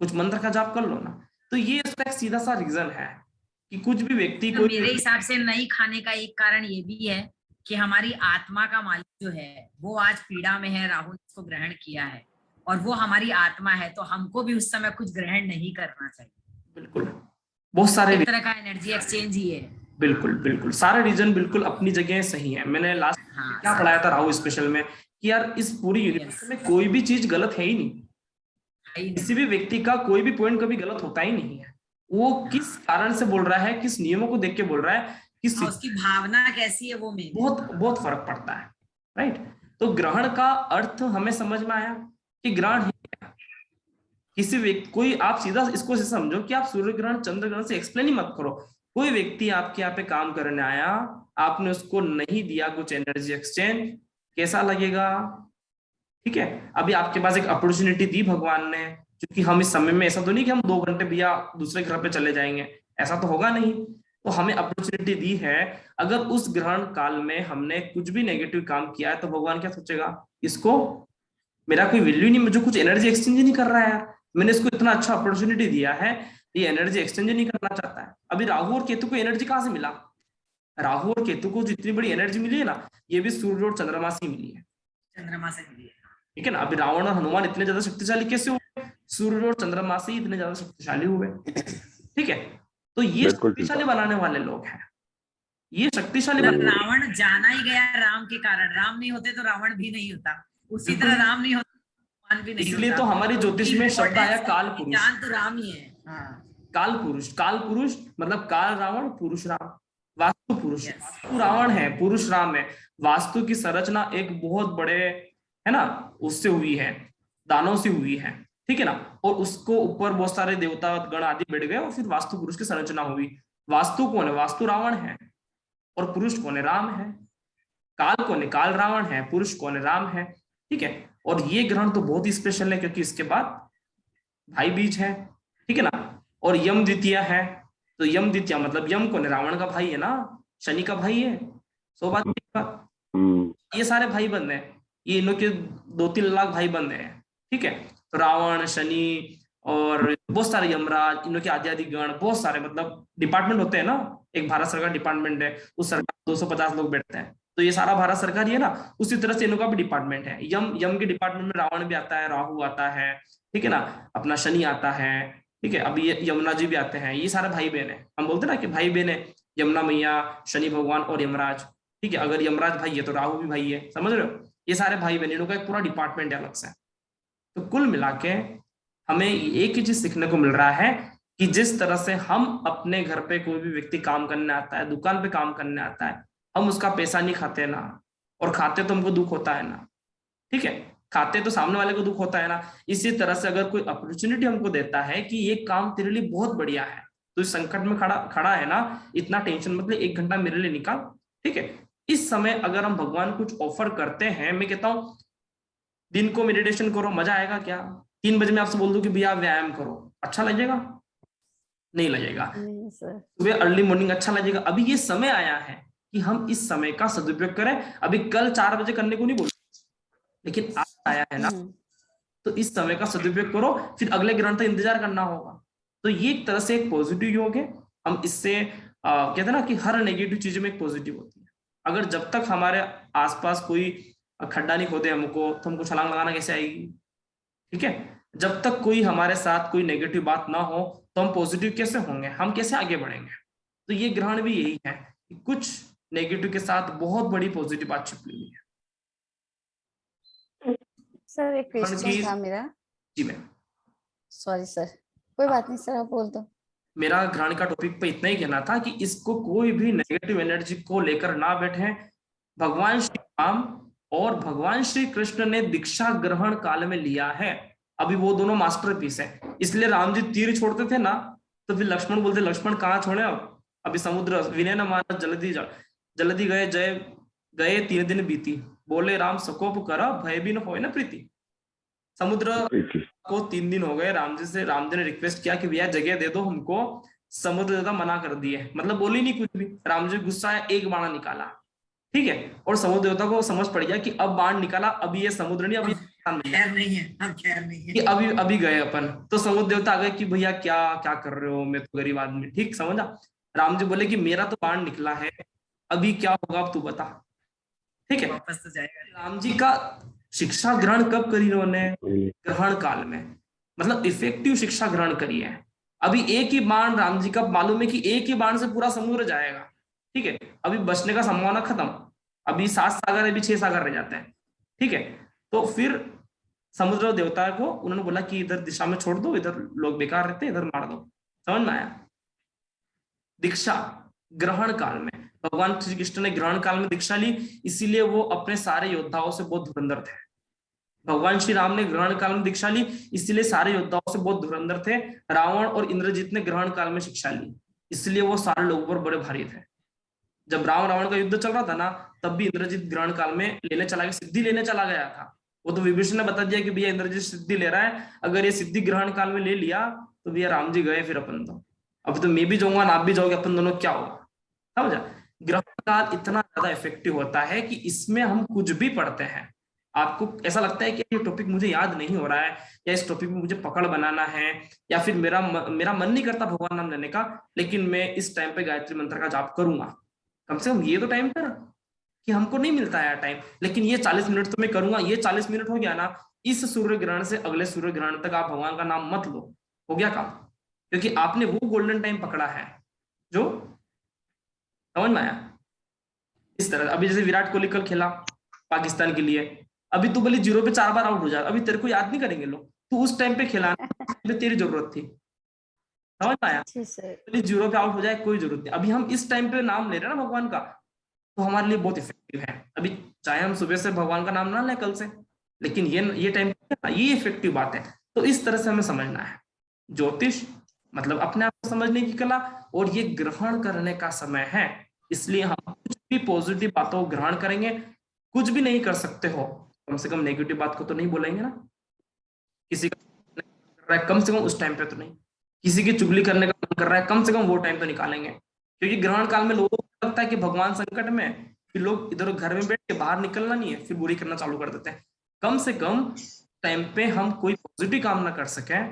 कुछ मंत्र का जाप कर लो ना। तो ये इसका एक सीधा सा रीजन है कि कुछ भी व्यक्ति तो को मेरे हिसाब से नहीं खाने का एक कारण ये भी है कि हमारी आत्मा का मालिक जो है वो आज पीड़ा में है, राहुल इसको ग्रहण किया है और वो हमारी आत्मा है, तो हमको भी उस समय कुछ ग्रहण नहीं करना चाहिए। बिल्कुल बहुत सारे एक तरह का एनर्जी एक्सचेंज ही है। बिल्कुल बिल्कुल सारे रीजन बिल्कुल अपनी जगह सही है। मैंने लास्ट हाँ, क्या पढ़ाया था राहु स्पेशल में कि यार इस पूरी यूनिवर्स में कोई भी चीज गलत है ही नहीं, किसी भी व्यक्ति का कोई भी पॉइंट कभी गलत होता ही नहीं है। वो किस कारण से बोल रहा है, किस नियमों को देख के बोल रहा है, किस उसकी भावना कैसी है वो में बहुत बहुत फर्क पड़ता है, राइट। तो ग्रहण का अर्थ हमें समझ में आया कि ग्रहण है क्या। किसी व्यक्ति कोई आप सीधा इसको से समझो कि आप सूर्य ग्रहण चंद्र ग्रहण से एक्सप्लेन ही मत करो। कोई व्यक्ति आपके यहाँ पे काम करने आया, आपने उसको नहीं दिया कुछ एनर्जी एक्सचेंज, कैसा लगेगा? ठीक है, अभी आपके पास एक अपॉर्चुनिटी दी भगवान ने, क्योंकि हम इस समय में ऐसा तो नहीं कि हम 2 घंटे भैया दूसरे ग्रह पे चले जाएंगे, ऐसा तो होगा नहीं। तो हमें अपॉर्चुनिटी दी है, अगर उस ग्रहण काल में हमने कुछ भी नेगेटिव काम किया है तो भगवान क्या सोचेगा, इसको मेरा कोई वैल्यू नहीं, मुझे कुछ एनर्जी एक्सचेंज नहीं कर रहा है यार, मैंने इसको इतना अच्छा अपॉर्चुनिटी दिया है, ये एनर्जी एक्सचेंज नहीं करना चाहता है। अभी राहु और केतु को एनर्जी कहां से मिला? राहु और केतु को जितनी बड़ी एनर्जी मिली है ना, ये भी सूर्य और चंद्रमा से मिली है, चंद्रमा से मिली है। ठीक है ना। अभी रावण और हनुमान इतने ज्यादा शक्तिशाली कैसे हुए? सूर्य और चंद्रमा से इतने ज्यादा शक्तिशाली हुए, ठीक है। तो ये शक्तिशाली बनाने वाले लोग हैं, ये शक्तिशाली रावण जाना ही गया राम के कारण, राम नहीं होते तो रावण भी नहीं होता, उसी तरह राम नहीं होता हनुमान भी नहीं होता। इसलिए तो हमारी ज्योतिष में शब्द आया काल पुरुष। जान तो राम ही है। काल पुरुष, काल पुरुष मतलब काल रावण पुरुष राम, वास्तु पुरुष वास्तु रावण है, पुरुष राम है। वास्तु की संरचना एक बहुत बड़े है ना उससे हुई है, दानों से हुई है, ठीक है ना। और उसको ऊपर बहुत सारे देवता गण आदि बैठ गए और फिर वास्तु पुरुष की संरचना हुई। वास्तु कौन है? वास्तु रावण है। और पुरुष कौन है? राम है। काल कौन है? काल रावण है। पुरुष कौन है? राम है, ठीक है। और ये ग्रहण तो बहुत ही स्पेशल है क्योंकि इसके बाद भाई बीज है, ठीक है ना। और यम द्वितीया है, तो यम द्वितीया मतलब यम कौन है? रावण का भाई है ना, शनि का भाई है। ये सारे भाई बंद है, ये इनों के 2-3 लाख भाई बंद है, ठीक है। तो रावण, शनि और बहुत सारे यमराज, इनों के आदि आदि गण, बहुत सारे मतलब डिपार्टमेंट होते हैं ना। एक भारत सरकार डिपार्टमेंट है, उस सरकार 250 लोग बैठते हैं, तो ये सारा भारत सरकार ही है ना। उसी तरह से इनका भी डिपार्टमेंट है। यम के डिपार्टमेंट में रावण भी आता है, राहु आता है, ठीक है ना, अपना शनि आता है, ठीक है। अभी ये यमुना जी भी आते हैं, ये सारे भाई बहन है। हम बोलते हैं ना कि भाई बहन है, यमुना मैया, शनि भगवान और यमराज, ठीक है। अगर यमराज भाई है तो राहु भी भाई है, समझ रहे हो। ये सारे भाई बहन, इनका एक पूरा डिपार्टमेंट है अलग से। तो कुल मिला के हमें एक ही चीज सीखने को मिल रहा है कि जिस तरह से हम अपने घर पे कोई भी व्यक्ति काम करने आता है, दुकान पे काम करने आता है, हम उसका पैसा नहीं खाते ना, और खाते तो हमको दुख होता है ना, ठीक है। खाते तो सामने वाले को दुख होता है ना। इसी तरह से अगर कोई अपॉर्चुनिटी हमको देता है कि ये काम तेरे लिए बहुत बढ़िया है, तो इस संकट में खड़ा है ना, इतना टेंशन मतलब 1 घंटा मेरे लिए निकाल, ठीक है। इस समय अगर हम भगवान कुछ ऑफर करते हैं, मैं कहता हूं दिन को मेडिटेशन करो, मजा आएगा क्या? 3 बजे मैं आपसे बोल दूं कि भैया व्यायाम करो, अच्छा लगेगा? नहीं लगेगा। सुबह अर्ली मॉर्निंग अच्छा लगेगा। अभी ये समय आया है कि हम इस समय का सदुपयोग करें। अभी कल 4 बजे करने को नहीं बोल, लेकिन आज आया है ना, तो इस समय का सदुपयोग करो, फिर अगले ग्रहण तक इंतजार करना होगा। तो ये एक तरह से एक पॉजिटिव योग है। हम इससे कहते हैं ना कि हर नेगेटिव चीज में एक पॉजिटिव होती है। अगर जब तक हमारे आसपास कोई खड्डा नहीं खोदे हमको, तो हमको छलांग लगाना कैसे आएगी, ठीक है। जब तक कोई हमारे साथ कोई नेगेटिव बात ना हो तो हम पॉजिटिव कैसे होंगे, हम कैसे आगे बढ़ेंगे। तो ये ग्रहण भी यही है कि कुछ नेगेटिव के साथ बहुत बड़ी पॉजिटिव बात छिपी हुई है। सर एक क्वेश्चन था मेरा। जी मैम। सॉरी सर, कोई बात नहीं सर, आप बोल दो। मेरा ग्रहण का टॉपिक पे इतना ही कहना था कि इसको कोई भी नेगेटिव एनर्जी को लेकर ना बैठे। भगवान श्री राम और भगवान श्री कृष्ण ने दीक्षा ग्रहण काल में लिया है। अभी वो दोनों मास्टरपीस है, इसलिए राम जी तीर छोड़ते थे ना, तो फिर लक्ष्मण बोलते लक्ष्मण कहाँ छोड़े अब, अभी समुद्र विनय न मानस जल्दी गए जय गए 3 दिन बीती, बोले राम सकोप कर भय भी न होए न प्रीति। समुद्र को 3 दिन हो गए, राम जी ने रिक्वेस्ट किया कि भैया जगह दे दो हमको, समुद्र ज्यादा मना कर दिए, मतलब बोली नहीं कुछ भी। राम जी गुस्सा है, एक बाण निकाला, ठीक है। और समुद्र देवता को समझ पड़ गया कि अब बाण निकाला, अब ये समुद्र नहीं, अब ये खैर नहीं है, हम खैर नहीं कि है। अभी अभी गए अपन, तो समुद्र देवता आ गए कि भैया क्या क्या कर रहे हो, मैं तो गरीब आदमी, ठीक समझा। राम जी बोले कि मेरा तो बाण निकला है, अभी क्या होगा अब तू बता, ठीक है। वापस तो जाएगा। राम जी का शिक्षा ग्रहण कब करी इन्होंने? ग्रहण काल में, मतलब इफेक्टिव शिक्षा ग्रहण करी है। अभी एक ही बाण राम जी का मालूम है कि एक ही बाण से पूरा समुद्र जाएगा, ठीक है, अभी बचने का संभावना खत्म, अभी 7 सागर अभी 6 सागर रह जाते हैं, ठीक है। तो फिर समुद्र देवता को उन्होंने बोला कि इधर दिशा में छोड़ दो, इधर लोग बेकार रहते हैं, इधर मार दो। समझ में आया? दीक्षा ग्रहण काल में, भगवान श्री कृष्ण ने ग्रहण काल में दीक्षा ली, इसीलिए वो अपने सारे योद्धाओं से बहुत धुरंधर थे। भगवान श्री राम ने ग्रहण काल में दीक्षा ली, इसलिए सारे योद्धाओं से बहुत धुरंधर थे। रावण और इंद्रजीत ने ग्रहण काल में शिक्षा ली, इसलिए वो सारे लोगों पर बड़े भारी थे। जब राम रावण का युद्ध चल रहा था ना, तब भी इंद्रजीत ग्रहण काल में लेने चला गया, सिद्धि लेने चला गया था। वो तो विभीषण ने बता दिया कि भैया इंद्रजीत सिद्धि ले रहा है, अगर ये सिद्धि ग्रहण काल में ले लिया तो भैया राम जी गए, फिर अपन तो अब तो मैं भी जाऊंगा ना आप भी जाओगे, अपन दोनों क्या होगा, समझा। ग्रहण काल इतना ज्यादा इफेक्टिव होता है कि इसमें हम कुछ भी पढ़ते हैं, आपको ऐसा लगता है कि ये टॉपिक मुझे याद नहीं हो रहा है, या इस टॉपिक में मुझे पकड़ बनाना है, या फिर मेरा मन नहीं करता भगवान नाम लेने का, लेकिन मैं इस टाइम पे गायत्री मंत्र का जाप करूंगा, कम से कम ये तो टाइम पर, कि हमको नहीं मिलता है टाइम, लेकिन ये 40 मिनट तो मैं करूंगा। ये 40 मिनट हो गया ना, इस सूर्य ग्रहण से अगले सूर्य ग्रहण तक आप भगवान का नाम मत लो, हो गया काम, क्योंकि आपने वो गोल्डन टाइम पकड़ा है जो, समझ में आया? इस तरह अभी जैसे विराट कोहली कल खेला पाकिस्तान के लिए, अभी तू बोली 0 पे 4 बार आउट हो जा, अभी तेरे को याद नहीं करेंगे लोग, तू उस टाइम पे खेला तेरी जरूरत थी, समझ में आया? 0 पे आउट हो जाए कोई जरूरत नहीं, अभी हम इस टाइम पे नाम ले रहे हैं ना भगवान का, तो हमारे लिए बहुत इफेक्टिव है। अभी चाहे हम सुबह से भगवान का नाम ना लें कल से, लेकिन ये टाइम ये इफेक्टिव बात है। तो इस तरह से हमें समझना है, ज्योतिष मतलब अपने आप को समझने की कला, और ये ग्रहण करने का समय है, इसलिए हम कुछ भी पॉजिटिव बातों को ग्रहण करेंगे, कुछ भी नहीं कर सकते हो, कम से कम नेगेटिव बात को तो नहीं बोलेंगे ना, किसी का कर रहा है कम से कम उस टाइम पे तो नहीं, किसी की चुगली करने का मन कर रहा है कम से कम वो टाइम तो निकालेंगे, क्योंकि ग्रहण काल में लोगों को लगता है कि भगवान संकट में, फिर लोग इधर घर में बैठ के बाहर निकलना नहीं है, फिर बुरी करना चालू कर देते हैं। कम से कम टाइम पे हम कोई पॉजिटिव काम ना कर सके,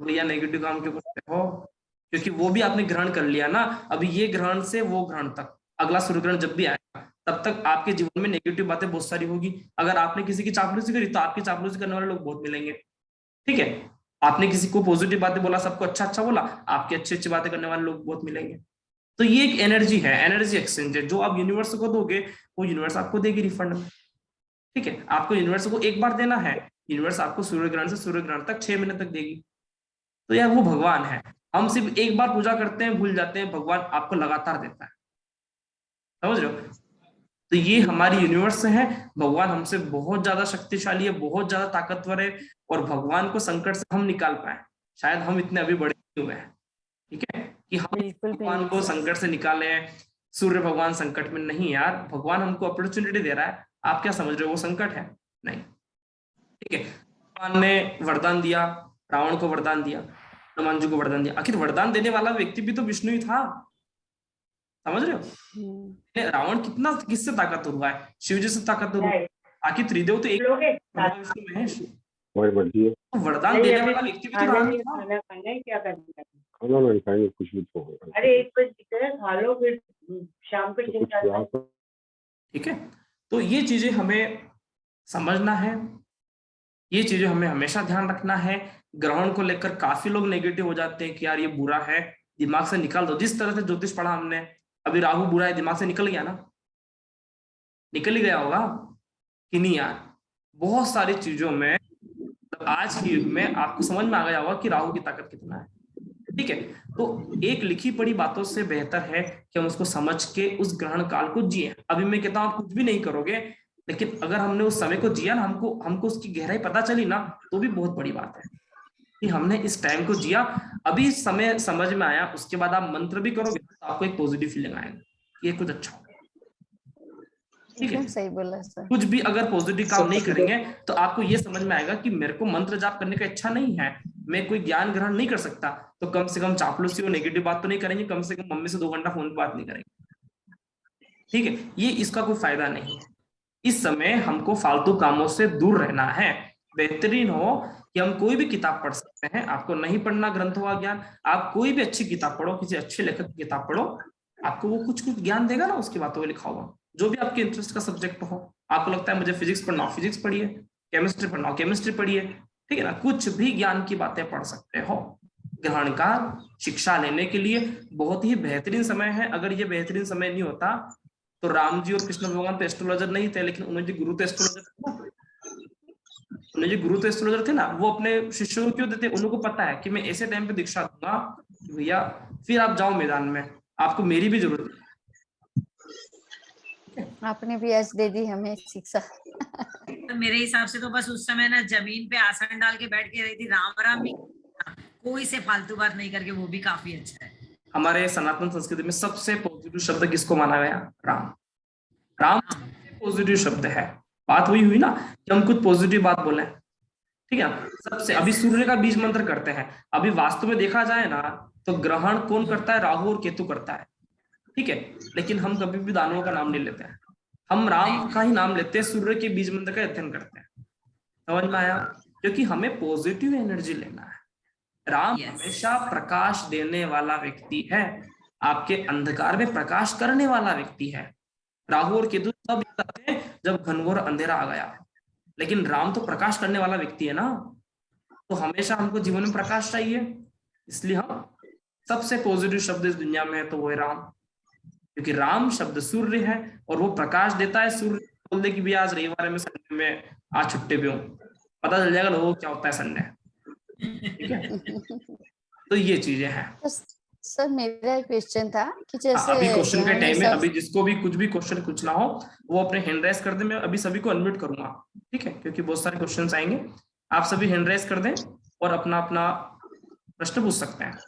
भैया नेगेटिव काम क्यों करते हो, क्योंकि वो भी आपने ग्रहण कर लिया ना, अभी ये ग्रहण से वो ग्रहण तक, अगला सूर्य ग्रहण जब भी आएगा तब तक आपके जीवन में नेगेटिव बातें बहुत सारी होगी। अगर आपने किसी की चापलूसी करी तो आपकी चापलूसी करने वाले लोग बहुत मिलेंगे, ठीक है। आपने किसी को पॉजिटिव बातें बोला, सबको अच्छा अच्छा बोला, आपकी अच्छी अच्छी बातें करने वाले लोग बहुत मिलेंगे। तो ये एक एनर्जी है, एनर्जी एक्सचेंज है, जो आप यूनिवर्स को दोगे वो यूनिवर्स आपको देगी रिफंड में, ठीक है। आपको यूनिवर्स को एक बार देना है, यूनिवर्स आपको सूर्य ग्रहण से सूर्य ग्रहण तक 6 महीने तक देगी। तो यार वो भगवान है, हम सिर्फ एक बार पूजा करते हैं भूल जाते हैं, भगवान आपको लगातार देता है, समझ रहे हो? तो ये हमारी यूनिवर्स है, भगवान हमसे बहुत ज्यादा शक्तिशाली है, बहुत ज्यादा ताकतवर है, और भगवान को संकट से हम निकाल पाए, शायद हम इतने अभी बड़े हुए हैं, ठीक है, कि हम भगवान को संकट से निकाले। सूर्य भगवान संकट में नहीं यार, भगवान हमको अपॉर्चुनिटी दे रहा है, आप क्या समझ रहे हो वो संकट है? नहीं, ठीक है। भगवान ने वरदान दिया, रावण को वरदान दिया, हनुमान जी को वरदान दिया, आखिर वरदान देने वाला व्यक्ति भी तो विष्णु ही था, समझ रहे हो? रावण कितना किससे ताकतवर हुआ है? शिव जी से ताकतवर हुआ है, आखिर त्रिदेव तो एक विष्णु महेश, तो वरदान देने वाला व्यक्ति भी तो रावण ही था। क्या करना खाना नहीं खाएंगे, कुछ भी तो अरे 1 बजे खा लो, फिर शाम को चिंता, ठीक है। तो ये चीजें हमें समझना है, ये चीजें हमें हमेशा ध्यान रखना है। ग्रहण को लेकर काफी लोग नेगेटिव हो जाते हैं कि यार ये बुरा है, दिमाग से निकाल दो। जिस तरह से ज्योतिष पढ़ा हमने, अभी राहु बुरा है दिमाग से निकल गया ना, निकल ही गया होगा कि नहीं यार? बहुत सारी चीजों में आज के युग में आपको समझ में आ गया होगा कि राहु की ताकत कितना है, ठीक है। तो एक लिखी पढ़ी बातों से बेहतर है कि हम उसको समझ के उस ग्रहण काल को जिए। अभी मैं कहता हूं आप कुछ भी नहीं करोगे, लेकिन अगर हमने उस समय को जिया ना, हमको उसकी गहराई पता चली ना, तो भी बहुत बड़ी बात है कि हमने इस टाइम को जिया, अभी समय समझ में आया, उसके बाद आप मंत्र भी करोगे तो आपको एक पॉजिटिव फीलिंग आएगा, ये कुछ अच्छा होगा, ठीक है। सही बोला सर। कुछ भी अगर पॉजिटिव काम नहीं करेंगे तो आपको ये समझ में आएगा कि मेरे को मंत्र जाप करने का इच्छा नहीं है, मैं कोई ज्ञान ग्रहण नहीं कर सकता, तो कम से कम चापलूसी और नेगेटिव बात तो नहीं करेंगे, कम से कम मम्मी से 2 घंटा फोन पे बात नहीं करेंगे, ठीक है। ये इसका कोई फायदा नहीं है। इस समय हमको फालतू कामों से दूर रहना है, बेहतरीन हो कि हम कोई भी किताब पढ़ सकते हैं। आपको नहीं पढ़ना ग्रंथों का ज्ञान, आप कोई भी अच्छी किताब पढ़ो, किसी अच्छे लेखक की किताब पढ़ो, आपको वो कुछ कुछ ज्ञान देगा ना, उसकी बातों में लिखा हुआ। जो भी आपके इंटरेस्ट का सब्जेक्ट हो, आपको लगता है मुझे फिजिक्स पढ़ना हो फिजिक्स पढ़िए, केमिस्ट्री पढ़ना हो केमिस्ट्री पढ़िए, ठीक है ना, कुछ भी ज्ञान की बातें पढ़ सकते हो। ग्रहण का शिक्षा लेने के लिए बहुत ही बेहतरीन समय है। अगर ये बेहतरीन समय नहीं होता तो राम जी और कृष्ण भगवान तो एस्ट्रोलॉजर नहीं थे, लेकिन उन्हें जो गुरु तो एस्ट्रोलॉजर थे ना, उन्हें जो गुरु तो एस्ट्रोलॉजर थे ना, वो अपने शिष्यों को क्यों देते? उनको पता है कि मैं ऐसे टाइम पे दीक्षा दूंगा भैया फिर आप जाओ मैदान में, आपको मेरी भी जरूरत है। आपने भी आज दे दी हमें शिक्षा। तो मेरे हिसाब से तो बस उस समय ना जमीन पे आसन डाल के बैठ के रही थी, राम राम भी कोई से फालतू बात नहीं करके, वो भी काफी अच्छा है। हमारे सनातन संस्कृति में सबसे पॉजिटिव शब्द किसको माना गया? राम। राम पॉजिटिव शब्द है। बात वही हुई ना कि हम कुछ पॉजिटिव बात बोले, ठीक है ना। सबसे अभी सूर्य का बीज मंत्र करते हैं, अभी वास्तव में देखा जाए ना तो ग्रहण कौन करता है? राहु और केतु करता है, ठीक है। लेकिन हम कभी भी दानवों का नाम नहीं लेते हैं, हम राम का ही नाम लेते हैं, सूर्य के बीज मंत्र का अध्ययन करते हैं। समझ में आया? क्योंकि हमें पॉजिटिव एनर्जी लेना है। राम हमेशा प्रकाश देने वाला व्यक्ति है, आपके अंधकार में प्रकाश करने वाला व्यक्ति है। राहु और केतु तब आते हैं जब घनघोर अंधेरा आ गया, लेकिन राम तो प्रकाश करने वाला व्यक्ति है ना। तो हमेशा हमको जीवन में प्रकाश चाहिए, इसलिए हम सबसे पॉजिटिव शब्द इस दुनिया में है तो वो है राम। क्योंकि राम शब्द सूर्य है और वो प्रकाश देता है। सूर्य बोल दे कि भी आज रविवार में संडे में आज छुट्टी पे हूँ, पता चल जाएगा लोगों को क्या होता है संडे, ठीक है। तो ये चीजें हैं। सर मेरा एक क्वेश्चन था कि जैसे अभी क्वेश्चन का टाइम है, अभी जिसको भी कुछ भी क्वेश्चन पूछना हो वो अपने हैंड राइज कर दे, मैं अभी सभी को अनम्यूट करूंगा, ठीक है, क्योंकि बहुत सारे क्वेश्चंस आएंगे। आप सभी हैंड राइज कर दें और अपना अपना प्रश्न पूछ सकते हैं।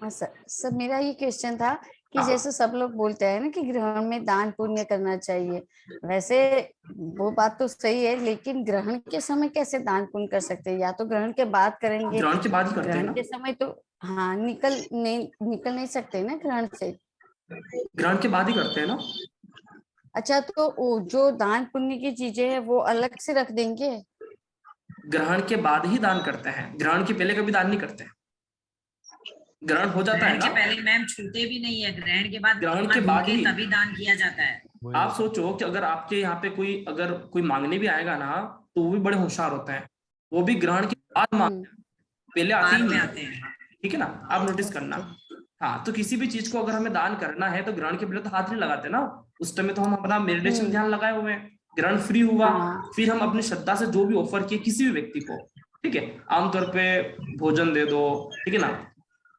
हाँ सर मेरा ये क्वेश्चन था कि जैसे सब लोग बोलते हैं ना कि ग्रहण में दान पुण्य करना चाहिए, वैसे वो बात तो सही है, लेकिन ग्रहण के समय कैसे दान पुण्य कर सकते हैं? या तो ग्रहण के बाद करेंगे, ग्रहण के बाद ही करते हैं ग्रहण ना। के समय तो हाँ निकल नहीं सकते ना ग्रहण से। ग्रहण के बाद ही करते हैं ना। अच्छा तो वो जो दान पुण्य की चीजें हैं वो अलग से रख देंगे? ग्रहण के बाद ही दान करते हैं, ग्रहण के पहले कभी दान नहीं करते हैं। ग्रहण हो जाता है ग्रहण ना, के पहले मैम छूते भी नहीं है, ग्रहण के बाद ग्रहण के बाद ही तभी दान किया जाता है। आप सोचो कि अगर आपके यहाँ पे कोई अगर कोई मांगने भी आएगा ना तो वो भी बड़े होशियार होते हैं, वो भी ग्रहण के बाद मांगते हैं, पहले आते ही नहीं आते हैं, ठीक है ना। आप नोटिस करना। हाँ, तो किसी भी चीज को अगर हमें दान करना है तो ग्रहण के पहले तो हाथ नहीं लगाते ना, उस टाइम तो हम अपना मेडिटेशन ध्यान लगाए हुए हैं। ग्रहण फ्री हुआ, फिर हम अपनी श्रद्धा से जो भी ऑफर किए किसी भी व्यक्ति को, ठीक है, आमतौर पे भोजन दे दो, ठीक है ना,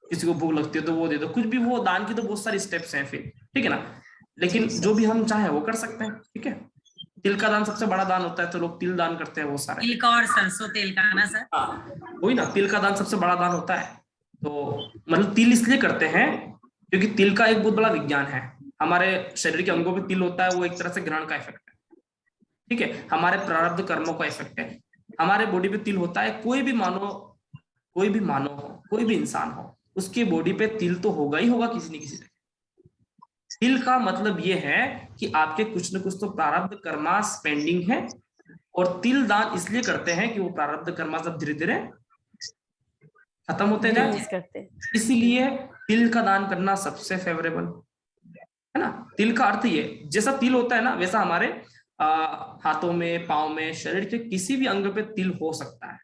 किसी को भूख लगती है तो वो दे दो, कुछ भी, वो दान की तो बहुत सारी स्टेप्स हैं फिर, ठीक है ना। लेकिन जो भी हम चाहे वो कर सकते हैं, ठीक है। तिल का दान सबसे बड़ा दान होता है, तो लोग तिल दान करते हैं वो सारे। तिल का और सरसों तेल का ना सर? हाँ वही ना, तिल का दान सबसे बड़ा दान होता है। तो मतलब तिल इसलिए करते हैं क्योंकि तिल का एक बहुत बड़ा विज्ञान है। हमारे शरीर के अंगों पे तिल होता है, वो एक तरह से ग्रहण का इफेक्ट है, ठीक है। हमारे प्रारब्ध कर्मों का इफेक्ट है। हमारे बॉडी पे तिल होता है, कोई भी मानो हो, कोई भी इंसान हो, उसकी बॉडी पे तिल तो होगा ही होगा किसी न किसी तरह। तिल का मतलब ये है कि आपके कुछ न कुछ तो प्रारब्ध कर्मा पेंडिंग है, और तिल दान इसलिए करते हैं कि वो प्रारब्ध कर्मा सब धीरे धीरे खत्म होते जाए, इसीलिए तिल का दान करना सबसे फेवरेबल है ना। तिल का अर्थ ये, जैसा तिल होता है ना वैसा हमारे हाथों में, पाँव में, शरीर के किसी भी अंग पे तिल हो सकता है।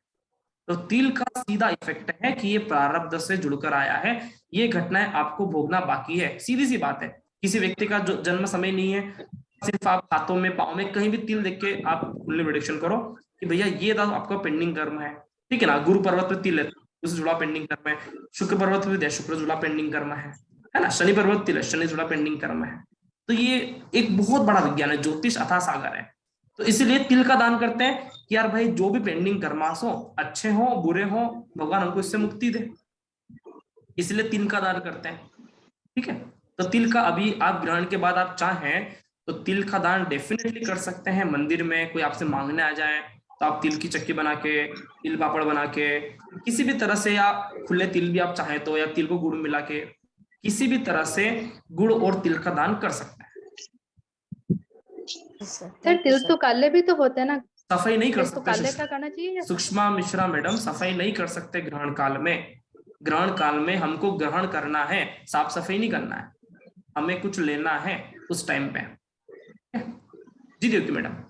तो तिल का सीधा इफेक्ट है कि ये प्रारब्ध से जुड़कर आया है, ये घटनाएं आपको भोगना बाकी है। सीधी सी बात है, किसी व्यक्ति का जो जन्म समय नहीं है, सिर्फ आप हाथों में, पाँव में कहीं भी तिल देख के आप मेडिटेशन करो कि भैया ये तो आपका पेंडिंग कर्म है, ठीक है ना। गुरु पर्वत पे तिल है, उससे जुड़ा पेंडिंग कर्म है। शुक्र पर्वत पे शुक्र जुड़ा पेंडिंग कर्म है ना। शनि पर्वत तिल है, शनि जुड़ा पेंडिंग कर्म है। तो ये एक बहुत बड़ा विज्ञान है, ज्योतिष अथाह सागर है। तो इसलिए तिल का दान करते हैं कि यार भाई जो भी पेंडिंग कर्मास हो, अच्छे हो बुरे हो, भगवान हमको इससे मुक्ति दे, इसलिए तिल का दान करते हैं, ठीक है। तो तिल का अभी आप ग्रहण के बाद आप चाहें तो तिल का दान डेफिनेटली कर सकते हैं। मंदिर में कोई आपसे मांगने आ जाए तो आप तिल की चक्की बना के, तिल पापड़ बना के, किसी भी तरह से, या खुले तिल भी आप चाहें तो, या तिल को गुड़ मिला के, किसी भी तरह से गुड़ और तिल का दान कर सकते हैं। सर सर तिल तो काले भी तो होते हैं ना, सफाई नहीं कर तिल तो काले सकते का करना चाहिए या सुषमा मिश्रा मैडम, सफाई नहीं कर सकते ग्रहण काल में। ग्रहण काल में हमको ग्रहण करना है, साफ सफाई नहीं करना है, हमें कुछ लेना है उस टाइम पे। जी देवकी मैडम।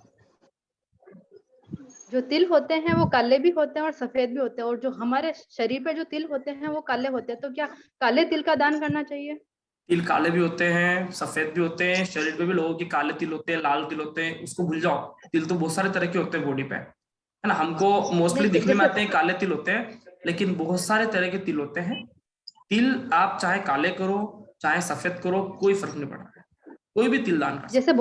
जो तिल होते हैं वो काले भी होते हैं और सफेद भी होते हैं, और जो हमारे शरीर पे जो तिल होते हैं वो काले होते हैं, तो क्या काले तिल का दान करना चाहिए? तिल काले भी होते हैं, सफेद भी होते हैं, शरीर पे भी लोगों के काले तिल होते हैं, लाल तिल होते हैं, उसको भूल जाओ। तिल तो बहुत सारे तरह के होते हैं बॉडी पे, है ना। हमको मोस्टली नहीं, दिखने में जैसे- आते हैं काले तिल होते हैं, लेकिन बहुत सारे तरह के तिल होते हैं। तिल आप चाहे काले करो चाहे सफेद करो, कोई फर्क नहीं पड़ रहा है, कोई भी तिल दान कर सकते जैसे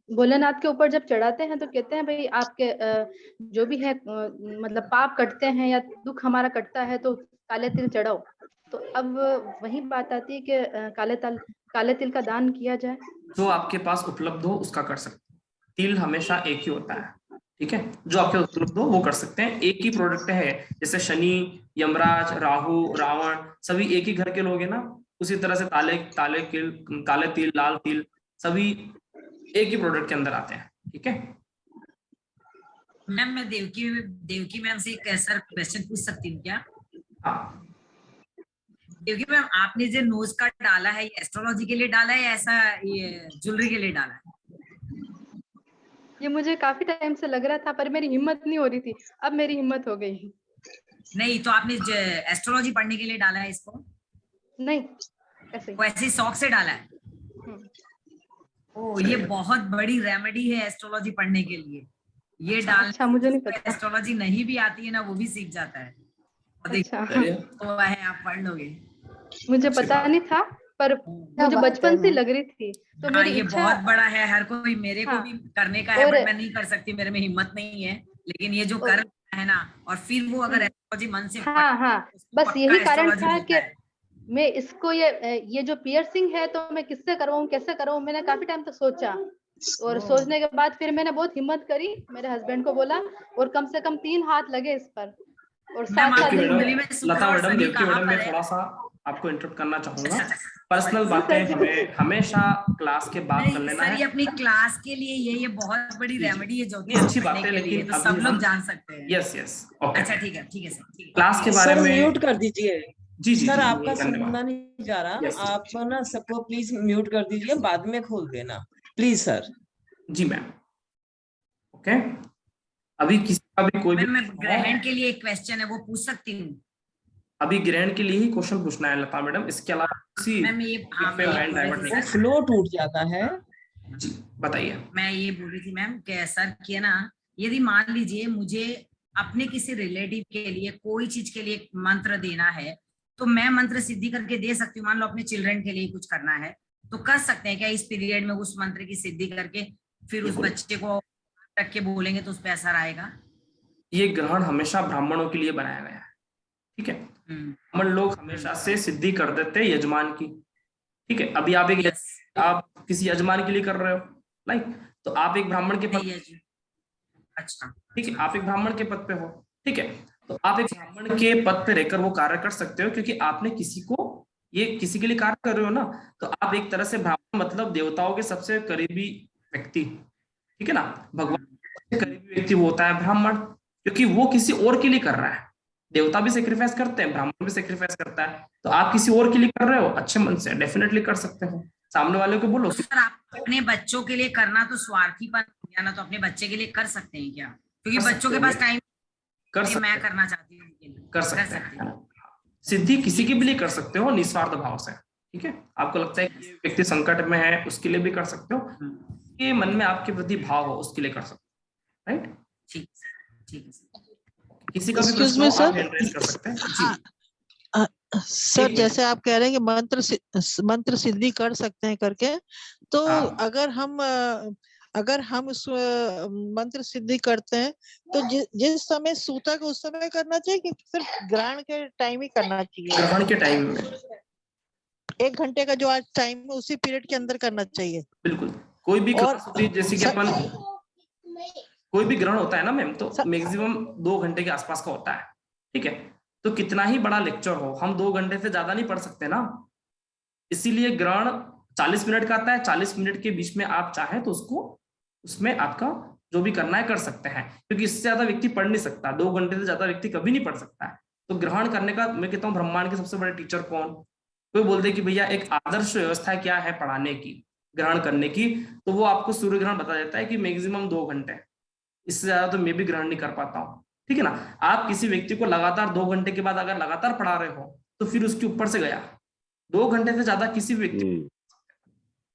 भोलेनाथ के ऊपर जब चढ़ाते हैं तो कहते हैं भाई आपके जो भी है मतलब पाप कटते हैं या दुख हमारा कटता है तो काले तिल चढ़ाओ। तो अब वही बात आती है कि काले तिल का दान किया जाए। हैं। जो आपके पास उपलब्ध हो उसका कर सकते हैं। तिल हमेशा एक ही होता है, ठीक है, जो आपके उपलब्ध हो वो कर सकते हैं। एक ही प्रोडक्ट है, जैसे शनि, यमराज, राहु, रावण सभी एक ही घर के लोग हैं ना, उसी तरह से काले तिल, लाल तिल सभी एक ही प्रोडक्ट के अंदर आते हैं, ठीक है। मैम मैं देवकी मैम से एक ऐसा क्वेश्चन पूछ सकती हूँ क्या? हाँ, देवकी मैम, आपने जो नोज का डाला है, ये एस्ट्रोलॉजी के लिए डाला है या ऐसा ये ज्वेलरी के लिए डाला है? ये मुझे काफी टाइम से लग रहा था पर मेरी हिम्मत नहीं हो रही थी, अब मेरी हिम्मत हो गई। नहीं तो आपने एस्ट्रोलॉजी पढ़ने के लिए डाला है इसको? नहीं, ऐसे वो ऐसे शौक से डाला है? ओ, ये बहुत बड़ी रेमेडी है एस्ट्रोलॉजी पढ़ने के लिए। ये डाल, अच्छा, मुझे नहीं पता। एस्ट्रोलॉजी नहीं भी आती है ना वो भी सीख जाता है। अच्छा, तो है, आप पढ़ लोगे। मुझे पता नहीं था पर मुझे बात बचपन है से ना। लग रही थी तो हाँ, मेरी ये इच्छा। बहुत बड़ा है, हर कोई, मेरे को हाँ, भी करने का है और- बट मैं नहीं कर सकती, मेरे में हिम्मत नहीं है। लेकिन ये जो कर रहा है ना, और फिर वो अगर एस्ट्रोलॉजी मन से हाँ हाँ, उसको बस पक्का यही कारण एस्ट्रोलॉजी था होता कि है। मैं इसको ये जो पियर्सिंग है तो मैं किससे करवाऊं, कैसे करवाऊं, मैंने काफी टाइम तक सोचा और सोचने के बाद फिर मैंने बहुत हिम्मत करी, मेरे हस्बैंड को बोला और कम से कम 3 हाथ लगे इस पर और मैम, 7 आपकी दिन कुंडली में। में शुक्र लता और मैडम, शनि देवकी कहाँ मैडम, पर मैं है? थोड़ा सा आपको इंटरप्ट करना चाहूंगा। अच्छा, पर्सनल बातें हमें हमेशा क्लास के बाद कर नहीं लेना सर, ये है। अपनी क्लास के लिए ये बहुत बड़ी जी, जी। रेमेडी है नहीं, ज्योतिष अच्छी पढ़ने बात है, के लिए, लेकिन तो अभी सब लोग हम जान सकते हैं। Yes okay. अच्छा, ठीक है सर, ठीक है। क्लास के बारे सर में म्यूट कर दीजिए। जी जी सर जी, आपका धन्यवाद। सुनना नहीं जा रहा, यस आप ना सबको प्लीज म्यूट कर दीजिए, बाद में खोल देना प्लीज सर। जी मैम, ओके। अभी किसी का भी कोई भी मैम, मैं ग्रहण के लिए एक क्वेश्चन है वो पूछ सकती हूँ? अभी ग्रहण के लिए ही क्वेश्चन पूछना है लता मैडम, इसके अलावा किसी मैम ये हैंड डाइवर्ट नहीं वो कर फ्लो टूट जाता है। जी बताइए। मैं ये बोल रही थी मैम कि सर किया ना, यदि मान लीजिए मुझे अपने किसी रिलेटिव के लिए कोई चीज के लिए मंत्र देना है तो मैं मंत्र सिद्धि करके दे सकती हूँ? मान लो अपने चिल्ड्रन के लिए कुछ करना है तो कर सकते हैं क्या इस पीरियड में उस मंत्र की सिद्धि करके फिर उस बच्चे को रख के बोलेंगे तो उस पर असर आएगा? ये ग्रहण हमेशा ब्राह्मणों के लिए बनाया गया है, ठीक है। ब्राह्मण लोग हमेशा से सिद्धि कर देते हैं यजमान की, ठीक है। अभी आप आप किसी यजमान के लिए कर रहे हो, लाइक, तो आप एक ब्राह्मण के पद, अच्छा, ठीक है, आप एक ब्राह्मण के पद पे हो, ठीक है, तो आप एक ब्राह्मण के पद पे रहकर वो कार्य कर सकते हो, क्योंकि आपने किसी को, ये किसी के लिए कार्य कर रहे हो ना, तो आप एक तरह से ब्राह्मण मतलब देवताओं के सबसे करीबी व्यक्ति, ठीक है ना। भगवान सबसे करीबी व्यक्ति वो होता है ब्राह्मण, क्योंकि वो किसी और के लिए कर रहा है। देवता भी सेक्रीफाइस करते हैं, ब्राह्मण भी सेक्रीफाइस करता है, तो आप किसी और के लिए कर रहे हो, अच्छे मन से डेफिनेटली कर सकते हो। सामने वाले को बोलो सर आप अपने बच्चों के लिए करना तो स्वार्थीपन हो गया ना, तो अपने बच्चे के लिए कर सकते हैं क्या? क्योंकि बच्चों के पास टाइम कर सकते, मैं करना चाहती हूँ, कर सकते हैं। सिद्धि किसी के भी लिए कर सकते हो निस्वार्थ भाव से, ठीक है। आपको लगता है कि व्यक्ति संकट में है उसके लिए भी कर सकते हो, ये मन में आपके प्रति भाव हो उसके लिए कर सकते हो, राइट। ठीक है। किसी का भी Excuse प्रश्न me, हो आप sir? हैंड रेज कर सकते हैं जी। सर जैसे आप कह रहे हैं कि मंत्र सिद्धि कर सकते हैं करके, तो हाँ। अगर हम उस मंत्र सिद्धि करते हैं तो जिस समय सूतक उस समय करना चाहिए कि सिर्फ ग्रहण के टाइम ही करना चाहिए? ग्रहण के टाइम में 1 घंटे का जो आज टाइम है उसी पीरियड के अंदर करना चाहिए। बिल्कुल, कोई भी क्लास होती है जैसे कि अपन कोई भी ग्रहण होता है ना मैम, तो मैक्सिमम 2 घंटे के आसपास का होता है, ठीक है। तो कितना ही बड़ा लेक्चर हो, हम 2 घंटे से ज्यादा नहीं पढ़ सकते ना, इसीलिए ग्रहण 40 मिनट का आता है, 40 मिनट के बीच में आप चाहे तो उसको उसमें आपका जो भी करना है कर सकते हैं, क्योंकि इससे ज्यादा व्यक्ति पढ़ नहीं सकता, 2 घंटे से ज्यादा व्यक्ति कभी नहीं पढ़ सकता है। तो ग्रहण करने का मैं कहता हूँ ब्रह्मांड के सबसे बड़े टीचर कौन? कोई बोल दे कि भैया एक आदर्श व्यवस्था क्या है पढ़ाने की, ग्रहण करने की, तो वो आपको सूर्य ग्रहण बता देता है कि मैक्सिमम 2 घंटे, इससे ज्यादा तो मैं भी ग्रहण नहीं कर पाता हूँ। ठीक है ना। आप किसी व्यक्ति को लगातार 2 घंटे के बाद अगर लगातार पढ़ा रहे हो तो फिर उसके ऊपर से गया, 2 घंटे से ज्यादा किसी भी व्यक्ति।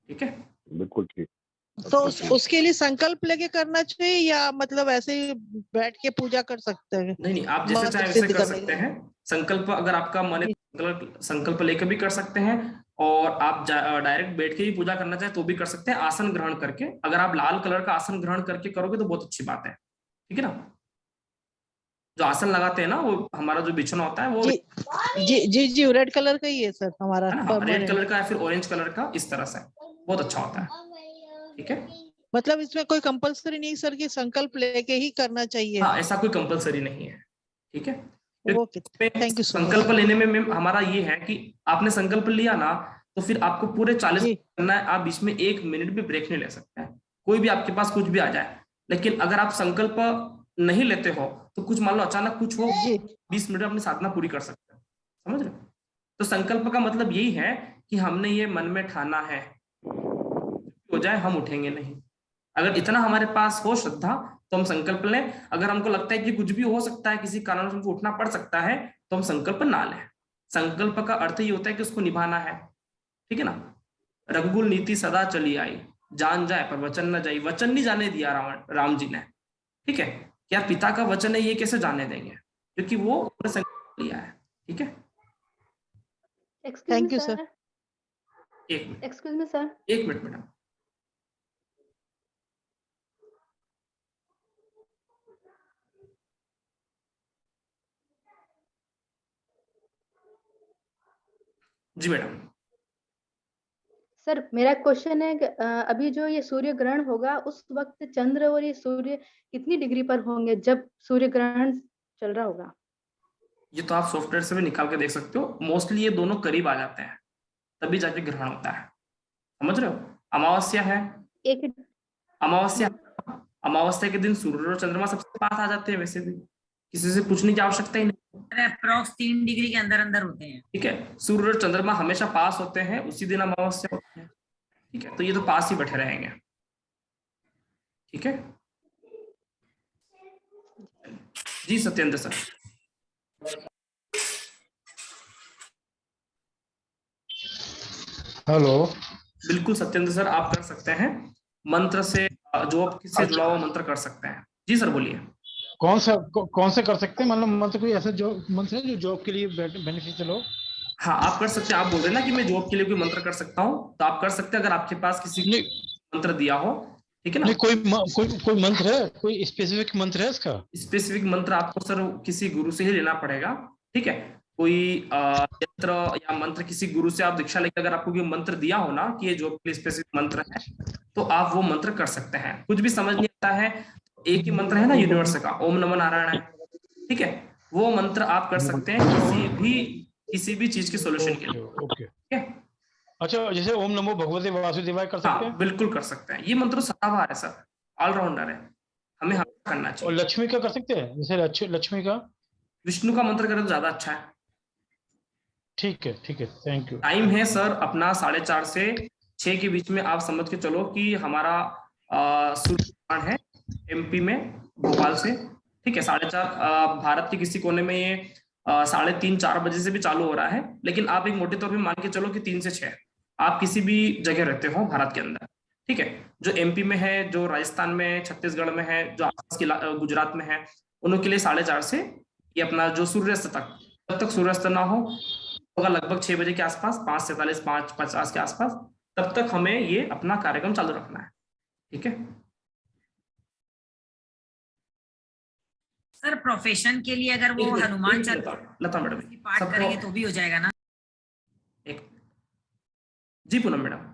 ठीक है, बिल्कुल ठीक। तो उसके लिए संकल्प लेके करना चाहिए या मतलब ऐसे ही बैठ के पूजा कर सकते हैं? नहीं, आप जैसे चाहे वैसे कर सकते हैं। संकल्प अगर आपका मन है संकल्प लेकर भी कर सकते हैं, और आप डायरेक्ट बैठ के ही पूजा करना चाहे तो भी कर सकते हैं, आसन ग्रहण करके। अगर आप लाल कलर का आसन ग्रहण करके करोगे तो बहुत अच्छी बात है। ठीक है ना। जो आसन लगाते हैं ना, वो हमारा जो बिछना होता है वो जी रेड कलर का ही है सर हमारा, रेड कलर का या फिर ऑरेंज कलर का, इस तरह से बहुत अच्छा होता है। ठीक है, मतलब इसमें कोई कंपलसरी नहीं सर कि संकल्प लेके ही करना चाहिए? हाँ, ऐसा कोई कंपलसरी नहीं है। ठीक है, okay, thank you so much. संकल्प लेने में मैम हमारा ये है कि आपने संकल्प लिया ना, तो फिर आपको पूरे 40 करना है, आप बीच में 1 मिनट भी ब्रेक नहीं ले सकते हैं, कोई भी आपके पास कुछ भी आ जाए। लेकिन अगर आप संकल्प नहीं लेते हो तो कुछ मान लो अचानक कुछ हो, 20 मिनट अपनी साधना पूरी कर सकते हैं। समझ रहे हो? तो संकल्प का मतलब यही है कि हमने ये मन में ठाना है, हो जाए हम उठेंगे नहीं। अगर इतना हमारे पास हो श्रद्धा तो हम संकल्प लें। अगर हमको लगता है कि कुछ भी हो सकता है, किसी कारण से हमको उठना पड़ सकता है, तो हम संकल्प ना लें। संकल्प का अर्थ ये होता है कि उसको निभाना है। ठीक है ना। रघुकुल नीति सदा चली आई, जान जाए पर वचन न जाई। वचन नहीं जाने दिया राम जी ने। ठीक है, क्या पिता का वचन है ये कैसे जाने देंगे, क्योंकि वो उन्होंने संकल्प लिया है। ठीक है, thank you sir. Excuse me sir, 1 minute madam. जी मैडम। सर मेरा क्वेश्चन है कि अभी जो ये सूर्य ग्रहण होगा उस वक्त चंद्र और ये सूर्य कितनी डिग्री पर होंगे जब सूर्य ग्रहण चल रहा होगा? ये तो आप सॉफ्टवेयर से भी निकाल के देख सकते हो। मोस्टली ये दोनों करीब आ जाते हैं, तभी जाके ग्रहण होता है। समझ रहे हो? अमावस्या है, अमावस्या के दिन सूर्य और चंद्रमा सबसे पास आ जाते हैं, वैसे भी किसी से पूछने की आवश्यकता ही नहीं। अप्रॉक्स 3 डिग्री के अंदर अंदर होते हैं। ठीक है, सूर्य और चंद्रमा हमेशा पास होते हैं, उसी दिन अमावस्या होती है। ठीक है, तो ये तो पास ही बैठे रहेंगे। ठीक है जी सत्येंद्र सर। हेलो। बिल्कुल सत्येंद्र सर, आप कर सकते हैं मंत्र से, जॉब से जुड़ा हुआ मंत्र कर सकते हैं। जी सर बोलिए। कौन से कर सकते हैं? मतलब मंत्र कोई ऐसा जो मंत्र है जो जॉब के लिए बेनिफिशियल हो? हाँ, आप कर सकते हैं। आप बोल रहे हैं ना कि मैं जॉब के लिए कोई मंत्र कर सकता हूँ, तो आप कर सकते हैं अगर आपके पास किसी ने मंत्र दिया हो। ठीक है ना। नहीं, कोई मंत्र है, कोई स्पेसिफिक मंत्र है इसका? स्पेसिफिक मंत्र आपको सर किसी गुरु से ही लेना पड़ेगा। ठीक है, कोई यंत्र या मंत्र किसी गुरु से आप दीक्षा लेकर, अगर आपको कोई मंत्र दिया हो ना कि ये जॉब के लिए स्पेसिफिक मंत्र है, तो आप वो मंत्र कर सकते हैं। कुछ भी समझ नहीं आता है, एक ही मंत्र है ना यूनिवर्स का, ओम नमो नारायण है। ठीक है, वो मंत्र आप कर सकते हैं किसी भी चीज के सॉल्यूशन के लिए। ओके। ठीक है। अच्छा, जैसे ओम नमो भगवते वासुदेवाय कर सकते हैं? बिल्कुल कर सकते हैं। ये मंत्र सदाबहार है सर, ऑलराउंडर है, हमें करना चाहिए। और लक्ष्मी का कर सकते हैं? जैसे लक्ष्मी का, विष्णु का मंत्र करें तो ज्यादा अच्छा है। ठीक है, थैंक यू। टाइम है सर अपना 4:30 से 6 के बीच में। आप समझ के चलो कि हमारा सूर्य ग्रहण है एमपी में, भोपाल से। ठीक है, 4:30 भारत के किसी कोने में ये 3:30-4 बजे से भी चालू हो रहा है, लेकिन आप एक मोटे तौर पे मान के चलो कि 3 से 6 आप किसी भी जगह रहते हो भारत के अंदर। ठीक है, जो एमपी में है, जो राजस्थान में, छत्तीसगढ़ में है, जो आसपास के गुजरात में है, उन के लिए 4:30 से ये अपना जो सूर्यास्त तक, जब तक सूर्यास्त ना हो होगा लगभग 6 बजे के आसपास, 5:47 5:50 के आसपास, तब तक हमें ये अपना कार्यक्रम चालू रखना है। ठीक है सर, प्रोफेशन के लिए अगर वो हनुमान चालीसा लता मैडम पाठ करेंगे तो भी हो जाएगा ना? जी पूनम मैडम।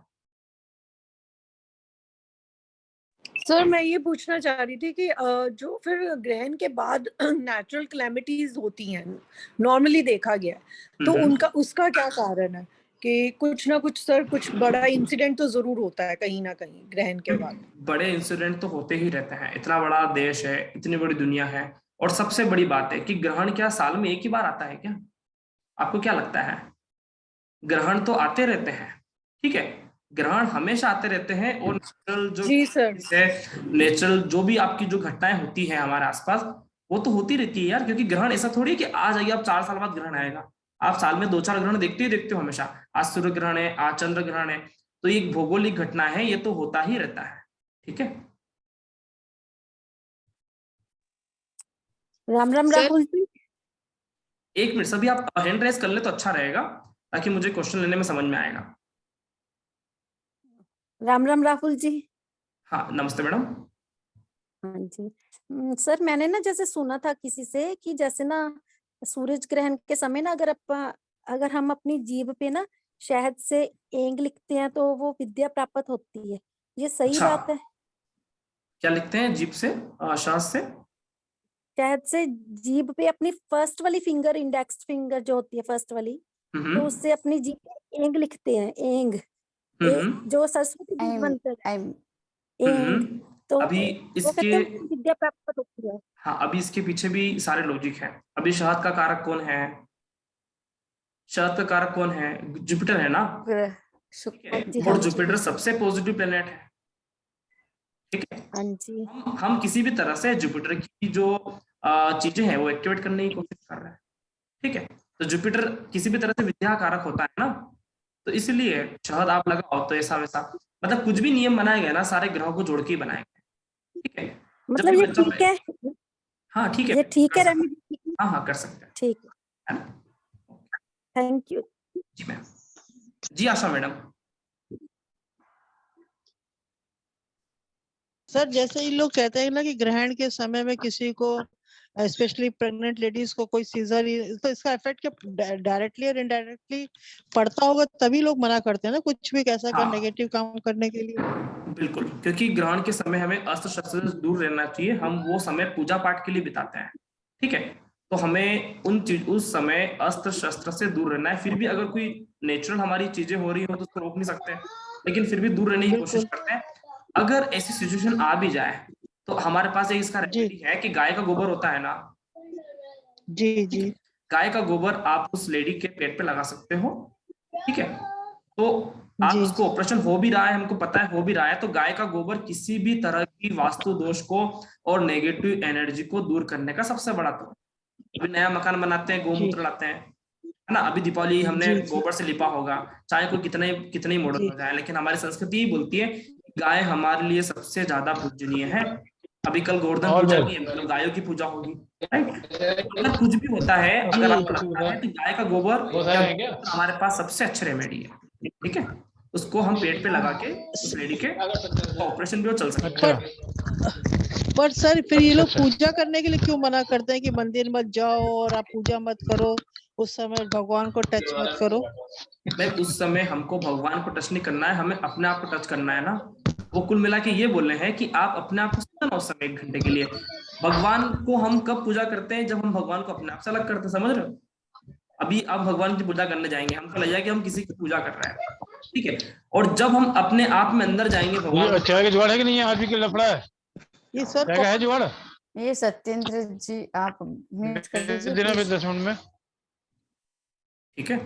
सर मैं ये पूछना चाह रही थी कि जो फिर ग्रहण के बाद नेचुरल कैलेमिटीज होती हैं, नॉर्मली देखा गया है, तो उनका उसका क्या कारण है? कि कुछ ना कुछ सर कुछ बड़ा इंसिडेंट तो जरूर होता है कहीं ना कहीं ग्रहण के बाद। बड़े इंसिडेंट तो होते ही रहते हैं, इतना बड़ा देश है, इतनी बड़ी दुनिया है, और सबसे बड़ी बात है कि ग्रहण क्या साल में एक ही बार आता है क्या? आपको क्या लगता है? ग्रहण तो आते रहते हैं, ठीक है, ग्रहण हमेशा आते रहते हैं, और जी सर, नेचुरल जो भी आपकी जो घटनाएं होती है हमारे आसपास, वो तो होती रहती है यार, क्योंकि ग्रहण ऐसा थोड़ी है कि आज आइए आप 4 साल बाद ग्रहण आएगा। आप साल में 2-4 ग्रहण देखते ही देखते हो हमेशा। आज सूर्य ग्रहण है, आज चंद्र ग्रहण है, तो ये एक भौगोलिक घटना है, ये तो होता ही रहता है, ठीक है। राम राम राहुल जी। एक मिनट, सभी आप हैंड रेस कर ले तो अच्छा रहेगा, ताकि मुझे क्वेश्चन लेने में समझ में आएगा। राम राम राहुल जी। हाँ नमस्ते मैडम। हाँ जी सर, मैंने ना जैसे सुना था किसी से कि जैसे ना सूरज ग्रहण के समय ना अगर हम अपनी जीभ पे ना शहद से एंग लिखते हैं तो वो विद्या प्राप्त होती है, ये सही अच्छा, बात है? क्या लिखते हैं जीभ से, शहद से? शहद से जीभ पे अपनी फर्स्ट वाली फिंगर, इंडेक्स फिंगर जो होती है फर्स्ट वाली, तो उससे अपनी जीभ पे एंग लिखते हैं, एंग जो सरस्वती जी बनते हैं एंग, तो अभी वो इसके कहते हैं विद्या प्राप्त होती है। हाँ, अभी इसके पीछे भी सारे लॉजिक है। अभी शहद का कारक कौन है? शहद का कारक कौन है? जुपिटर है ना, और जुपिटर सबसे पॉजिटिव प्लेनेट है, ठीक है। हाँ जी, हम किसी भी तरह से जुपिटर की जो चीजें हैं वो एक्टिवेट करने की कोशिश कर रहे हैं, ठीक है। तो जुपिटर किसी भी तरह से विद्या कारक होता है ना, तो इसलिए शहद आप लगाओ तो ऐसा वैसा, मतलब कुछ भी नियम बनाए गए ना सारे ग्रहों को जोड़ के ही बनाए गए, ठीक है। मतलब ये ठीक है? हाँ ठीक है, ये ठीक है, हाँ हाँ कर सकते हैं, ठीक है, थैंक यू जी मैम। जी आशा मैडम। सर जैसे ये लोग कहते हैं ना कि ग्रहण के समय में किसी को स्पेशली प्रेग्नेंट लेडीज को कोई सीजर, तो इसका इफेक्ट क्या डायरेक्टली और इनडायरेक्टली पड़ता होगा, तभी लोग मना करते हैं ना कुछ भी कैसा कर नेगेटिव काम करने के लिए। बिल्कुल, क्योंकि ग्रहण के समय हमें अस्त्र शस्त्र से दूर रहना चाहिए, हम वो समय पूजा पाठ के लिए बिताते हैं, ठीक है। तो हमें उस समय अस्त्र शस्त्र से दूर रहना है। फिर भी अगर कोई नेचुरल हमारी चीजें हो रही हो तो उसको रोक नहीं सकते, लेकिन फिर भी दूर रहने की कोशिश करते हैं। अगर ऐसी सिचुएशन आ भी जाए तो हमारे पास एक इसका रेमेडी है कि गाय का गोबर होता है ना, जी जी, गाय का गोबर आप उस लेडी के पेट पे लगा सकते हो, ठीक है। तो आप उसको ऑपरेशन हो भी रहा है, हमको पता है हो भी रहा है, तो गाय का गोबर किसी भी तरह की वास्तु दोष को और नेगेटिव एनर्जी को दूर करने का सबसे बड़ा तो। अभी नया मकान बनाते हैं, गोमूत्र लाते हैं, है ना। अभी दीपावली हमने गोबर से लिपा होगा, चाहे कोई कितने ही मॉडर्न हो जाए, लेकिन हमारी संस्कृति ही बोलती है गाय हमारे लिए सबसे ज्यादा पूजनीय है। अभी कल गोवर्धन पूजा भी है, मतलब गायों की पूजा होगी, राइट। अगर कुछ भी होता है, अगर आपको लगता है तो गाय का गोबर हमारे पास सबसे अच्छे रेमेडी है, ठीक है। उसको हम पेट पे लगा के उस लेडी के ऑपरेशन भी वो चल सकता है। पर सर फिर ये लोग पूजा करने के लिए क्यों मना करते हैं कि मंदिर मत जाओ और आप पूजा मत करो, उस समय भगवान को टच मत करो? भाई उस समय हमको भगवान को टच नहीं करना है, हमें अपने आप को टच करना है ना। वो कुल मिला के ये बोल रहे हैं कि आप अपने आप को सुनो उस समय 1 घंटे के लिए। भगवान को हम कब पूजा करते हैं? जब हम भगवान को अपने आप से अलग करते हैं, समझ रहे हो। अभी आप भगवान की पूजा करने जाएंगे, हमको लग जाए कि हम किसी की पूजा कर रहे हैं, ठीक है। और जब हम अपने आप में अंदर जाएंगे, भगवान चाय का जुगाड़ है कि नहीं है? आज भी के लफड़ा है ये सर, क्या है जुगाड़? ये सत्येंद्र जी आप म्यूट कर दीजिए 10 मिनट में, ठीक है।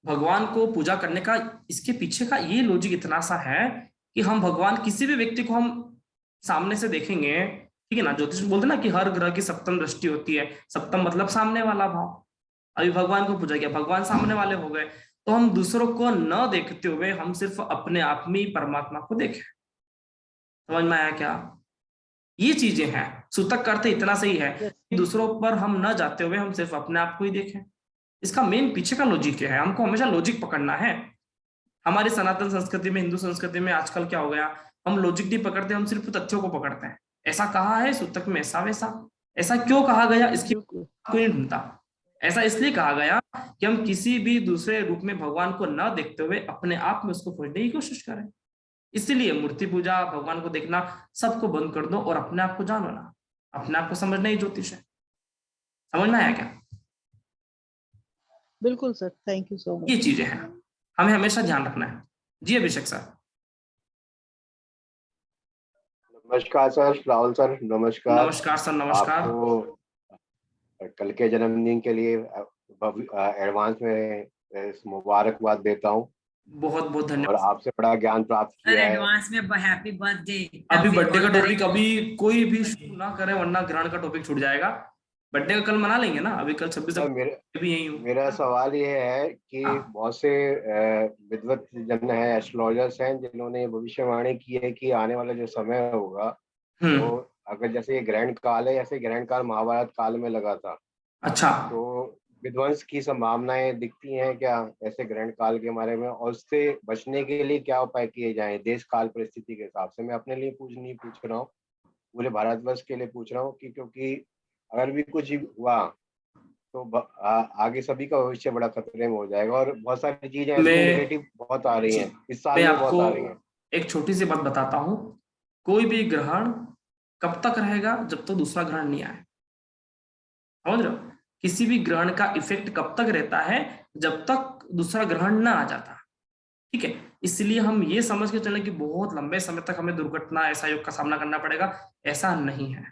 भगवान को पूजा करने का इसके पीछे का ये लॉजिक इतना सा है कि हम भगवान, किसी भी व्यक्ति को हम सामने से देखेंगे, ठीक है ना। ज्योतिष बोलते ना कि हर ग्रह की सप्तम दृष्टि होती है, सप्तम मतलब सामने वाला भाव। अभी भगवान को पूजा किया, भगवान सामने वाले हो गए, तो हम दूसरों को न देखते हुए हम सिर्फ अपने आप में परमात्मा को देखें। समझ में आया क्या? ये चीजें हैं। सूतक का अर्थ इतना सही है, दूसरों पर हम न जाते हुए हम सिर्फ अपने आप को ही देखें। इसका मेन पीछे का लॉजिक क्या है? हमको हमेशा लॉजिक पकड़ना है। हमारी सनातन संस्कृति में, हिंदू संस्कृति में आजकल क्या हो गया, हम लॉजिक नहीं पकड़ते, हम सिर्फ तथ्यों को पकड़ते हैं। ऐसा कहा है सूतक में, ऐसा वैसा, ऐसा क्यों कहा गया इसकी कोई नहीं ढूंढता। ऐसा इसलिए कहा गया कि हम किसी भी दूसरे रूप में भगवान को न देखते हुए अपने आप में उसको खोजने की कोशिश करें। इसलिए मूर्ति पूजा, भगवान को देखना, सबको बंद कर दो और अपने आप को जानो ना। अपने आप को समझना ही ज्योतिष है। समझ में आया क्या? बिल्कुल sir, thank you so much. ये चीजें हैं। हमें हमेशा ध्यान रखना है। जी अभिषेक सर। नमस्कार सर, राहुल सर, नमस्कार। नमस्कार सर, नमस्कार। आपको कल के जन्मदिन के लिए एडवांस में मुबारकबाद देता हूँ बहुत बहुत और धन्यवाद। आपसे बड़ा ज्ञान प्राप्त सर किया है। एडवांस में हैप्पी बर्थडे। अभी बर्थडे का टॉपिक अभी कोई भी शुरू ना करे, वरना ग्रहण का टॉपिक छूट जाएगा। बर्थडे का कल मना लेंगे ना, अभी कल 26 अक्टूबर भी यही हूँ। मेरा सवाल ये है कि बहुत से विद्वत जन है, एस्ट्रोलॉजर्स हैं, जिन्होंने भविष्यवाणी की है कि आने वाला जो समय होगा तो अगर जैसे ये ग्रहण काल है, ऐसे ग्रहण काल महाभारत काल में लगा था। अच्छा। तो विध्वंस की संभावनाएं दिखती हैं क्या ऐसे ग्रहण काल के बारे में, और उससे बचने के लिए क्या उपाय किए जाएं देश काल परिस्थिति के हिसाब से? मैं अपने लिए नहीं पूछ रहा हूँ, पूरे भारतवर्ष के लिए पूछ रहा हूँ कि क्योंकि अगर भी कुछ हुआ तो आगे सभी का भविष्य बड़ा खतरे में हो जाएगा और बहुत सारी चीजें ऐसी नेगेटिव बहुत आ रही हैं इस साल में, बहुत आ रही हैं। एक छोटी सी बात बताता हूँ, कोई भी ग्रहण कब तक रहेगा जब तक दूसरा ग्रहण नहीं आए, समझ रहे हो? किसी भी ग्रहण का इफेक्ट कब तक रहता है, जब तक दूसरा ग्रहण ना आ जाता, ठीक है? इसलिए हम ये समझ के चलें कि बहुत लंबे समय तक हमें दुर्घटना, ऐसा योग का सामना करना पड़ेगा, ऐसा नहीं है।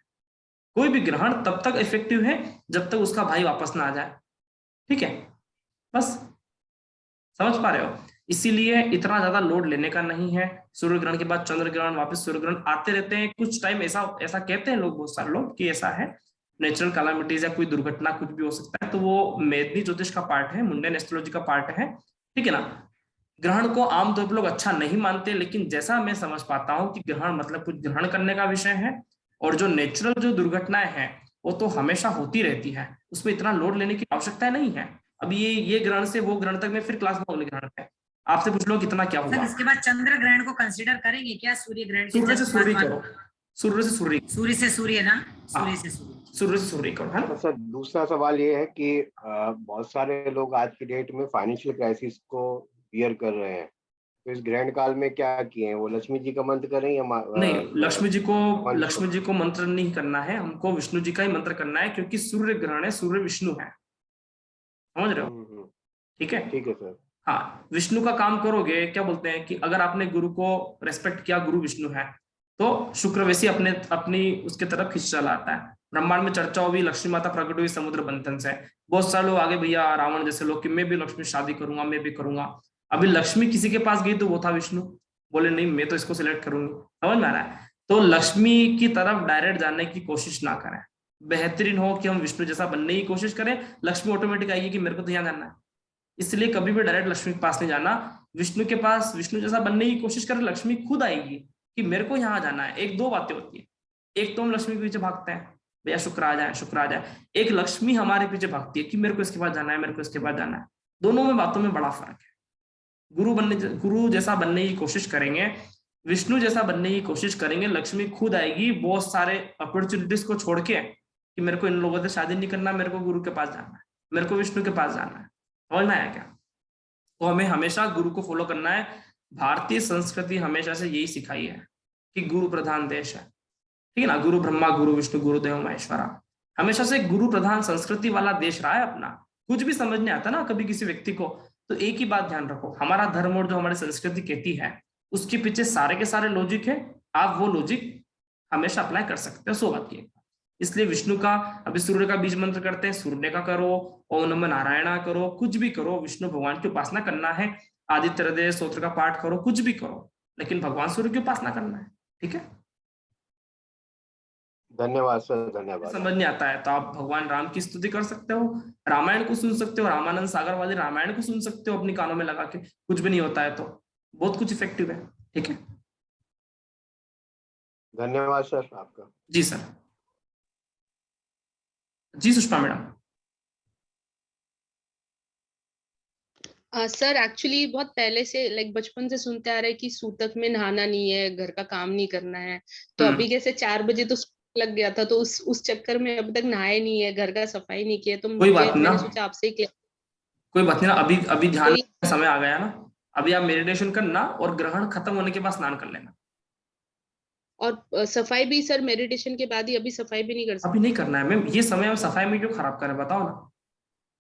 कोई भी ग्रहण तब तक इफेक्टिव है जब तक उसका भाई वापस ना आ जाए, ठीक है? बस समझ पा रहे हो? इसीलिए इतना ज्यादा लोड लेने का नहीं है। सूर्य ग्रहण के बाद चंद्र ग्रहण, वापस सूर्य ग्रहण आते रहते हैं। कुछ टाइम ऐसा कहते हैं लोग, बहुत सारे लोग, कि ऐसा है नेचुरल कैलामिटीज या कोई दुर्घटना कुछ भी हो सकता है, तो वो मेदनी ज्योतिष का पार्ट है, मुंडन एस्ट्रोलॉजी का पार्ट है, ठीक है ना? ग्रहण को आमतौर पर लोग अच्छा नहीं मानते, लेकिन जैसा मैं समझ पाता हूं कि ग्रहण मतलब कुछ ग्रहण करने का विषय है, और जो नेचुरल जो दुर्घटनाएं हैं वो तो हमेशा होती रहती है, उसमें इतना लोड लेने की आवश्यकता नहीं है। अब ये ग्रहण से वो ग्रहण तक में फिर क्लास में अगले ग्रहण है, आपसे पूछ लो कितना क्या हुआ। इसके बाद चंद्र ग्रहण को कंसीडर करेंगे क्या? सूर्य ग्रहण के सूर्य से सूर्य करो, सूर्य से सूर्य, सूर्य से सूर्य ना, सूर्य से सूर्य से सूर्य करो, है ना? सर दूसरा सवाल ये है कि बहुत सारे लोग आज की डेट में फाइनेंशियल क्राइसिस को बियर कर रहे हैं, तो इस ग्रहण काल में क्या किए हैं? वो लक्ष्मी जी का मंत्र करें या नहीं? लक्ष्मी जी को मंत्र नहीं करना है, हमको विष्णु जी का ही मंत्र करना है, क्योंकि सूर्य ग्रहण है, सूर्य विष्णु है, समझ रहे हो? ठीक है, ठीक है सर। हाँ, विष्णु का काम करोगे, क्या बोलते हैं कि अगर आपने गुरु को रेस्पेक्ट किया, गुरु विष्णु है, तो शुक्र वैसे अपनी उसके तरफ खींच चला आता है। ब्रह्मांड में चर्चा हुई, लक्ष्मी माता प्रकट हुई समुद्र मंथन से। बहुत सारे लोग आगे, भैया रावण जैसे लोग, कि मैं भी लक्ष्मी शादी करूंगा, मैं भी करूंगा। अभी लक्ष्मी किसी के पास गई तो वो था विष्णु, बोले नहीं मैं तो इसको सिलेक्ट करूंगी, समझ में आ रहा है? तो लक्ष्मी की तरफ डायरेक्ट जाने की कोशिश ना करें। बेहतरीन हो कि हम विष्णु जैसा बनने की कोशिश करें, लक्ष्मी ऑटोमेटिक आएगी कि मेरे को तो यहाँ जाना है। इसलिए कभी भी डायरेक्ट लक्ष्मी के पास नहीं जाना, विष्णु के पास विष्णु जैसा बनने की कोशिश करें, लक्ष्मी खुद आएगी कि मेरे को यहाँ जाना है। एक दो बातें होती है, एक तो हम लक्ष्मी के पीछे भागते हैं, भैया शुक्र आ जाए, शुक्र आ जाए। एक लक्ष्मी हमारे पीछे भागती है कि मेरे को इसके बाद जाना है, मेरे को इसके बाद जाना है। दोनों में बातों में बड़ा फर्क है। गुरु जैसा बनने की कोशिश करेंगे, विष्णु जैसा बनने की कोशिश करेंगे, लक्ष्मी खुद आएगी बहुत सारे अपॉर्चुनिटीज को छोड़ के कि मेरे को इन लोगों से शादी नहीं करना, मेरे को गुरु के पास जाना है, मेरे को विष्णु के पास जाना है। समझ में आया क्या? तो हमें हमेशा गुरु को फॉलो करना है। भारतीय संस्कृति हमेशा से यही सिखाई है कि गुरु प्रधान देश है, ठीक है ना? गुरु ब्रह्मा, गुरु विष्णु, गुरुदेव महेश्वरा, हमेशा से गुरु प्रधान संस्कृति वाला देश रहा है अपना। कुछ भी समझ नहीं आता ना कभी किसी व्यक्ति को, तो एक ही बात ध्यान रखो, हमारा धर्म और जो हमारी संस्कृति कहती है उसके पीछे सारे के सारे लॉजिक है, आप वो लॉजिक हमेशा अप्लाई कर सकते हो, सो बात की। इसलिए विष्णु का, अभी सूर्य का बीज मंत्र करते हैं, सूर्य का करो, ओम नमः नारायणा करो, कुछ भी करो, विष्णु भगवान की उपासना करना है, आदित्य हृदय स्तोत्र का पाठ करो, कुछ भी करो, लेकिन भगवान सूर्य की उपासना करना है, ठीक है? धन्यवाद सर, धन्यवाद। समझ नहीं आता है तो आप भगवान राम की स्तुति कर सकते हो, रामायण को सुन सकते हो, रामानंद सागर वाले रामायण को सुन सकते हो अपनी कानों में लगा के, कुछ भी नहीं होता है तो बहुत कुछ इफेक्टिव है, ठीक है? धन्यवाद सर आपका। जी sir. Ji Sushma madam. Sir actually बहुत पहले से लाइक बचपन से सुनते आ रहे हैं कि सूतक में नहाना नहीं है, घर का काम नहीं करना है, तो अभी कैसे 4 बजे तो लग गया था, तो उस चक्कर में अभी तक नहाए नहीं है, घर का सफाई नहीं किया, तो मैंने सोचा आपसे ही कोई बात नहीं ना, अभी ध्यान समय आ गया ना, अभी आप मेडिटेशन करना और ग्रहण खत्म होने के बाद स्नान कर लेना। और सफाई भी सर मेडिटेशन के बाद ही, अभी सफाई भी नहीं कर सकते? अभी नहीं करना है मैम, ये समय हम सफाई में क्यों खराब करें, बताओ ना?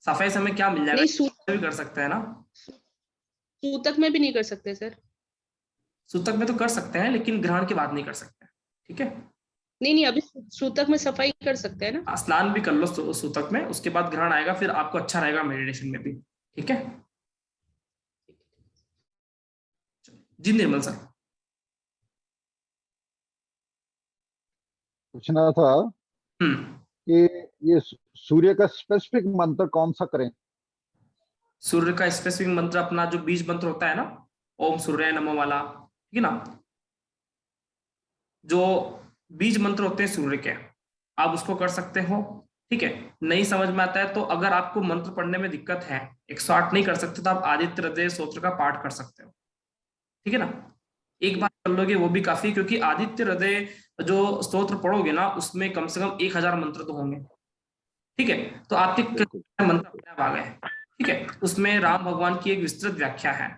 सफाई समय क्या मिल जाएगा, भी कर सकते हैं ना। सूतक में भी नहीं कर सकते सर? सूतक में तो कर सकते हैं, लेकिन ग्रहण के बाद नहीं कर सकते। ठीक है, नहीं, अभी सूतक में सफाई कर सकते हैं ना? स्नान भी कर लो सूतक में, उसके बाद ग्रहण आएगा, फिर आपको अच्छा रहेगा मेडिटेशन में भी। ठीक है जी, निर्मल सर। पूछना था कि ये सूर्य का स्पेसिफिक मंत्र कौन सा करें? सूर्य का स्पेसिफिक मंत्र अपना जो बीज मंत्र होता है ना, ओम सूर्य नमो वाला, ठीक है ना, जो बीज मंत्र होते हैं सूर्य के, आप उसको कर सकते हो। ठीक है, नहीं समझ में आता है तो अगर आपको मंत्र पढ़ने में दिक्कत है, 108 नहीं कर सकते, तो आप आदित्य हृदय स्तोत्र का पाठ कर सकते हो। ठीक है ना, एक बार कर लोगे वो भी काफी, क्योंकि आदित्य हृदय जो स्तोत्र पढ़ोगे ना, उसमें कम से कम 1000 मंत्र तो होंगे। ठीक है, तो आपके मंत्र अपने आप आ गए। ठीक है, उसमें राम भगवान की एक विस्तृत व्याख्या है।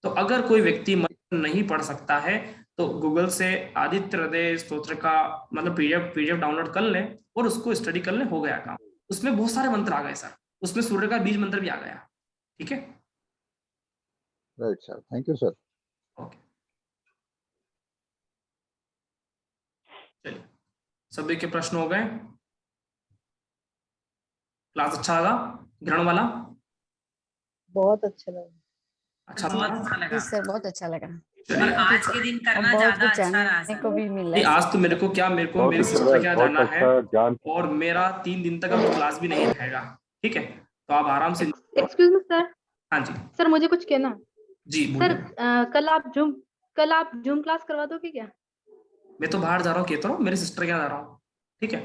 तो अगर कोई व्यक्ति मंत्र नहीं पढ़ सकता है तो गूगल से आदित्य हृदय स्तोत्र का मतलब पीडीएफ डाउनलोड कर ले और उसको स्टडी कर ले, हो गया काम। उसमें बहुत सारे मंत्र आ गए सर, उसमें सूर्य का बीज मंत्र भी आ गया। ठीक है, right sir, thank you sir. Okay, चलिए, सभी के प्रश्न हो गए। क्लास अच्छा लगा ग्रहण वाला? बहुत अच्छा लगा। अच्छा लगा सर, बहुत अच्छा लगा। और आज के दिन करना ज्यादा अच्छा रहा सर। को भी मिला नहीं, आज तो मेरे को मेरी सिस्टर क्या जाना है, और मेरा 3 दिन तक अब क्लास भी नहीं रहेगा। ठीक है, तो आप आराम से। Excuse me sir. हाँ जी सर, मुझे कुछ कहना जी, सर। कल आप जूम क्लास करवा दोगे क्या? मैं तो बाहर जा रहा हूँ, कहता हूँ मेरी सिस्टर क्या जा रहा हूँ। ठीक है,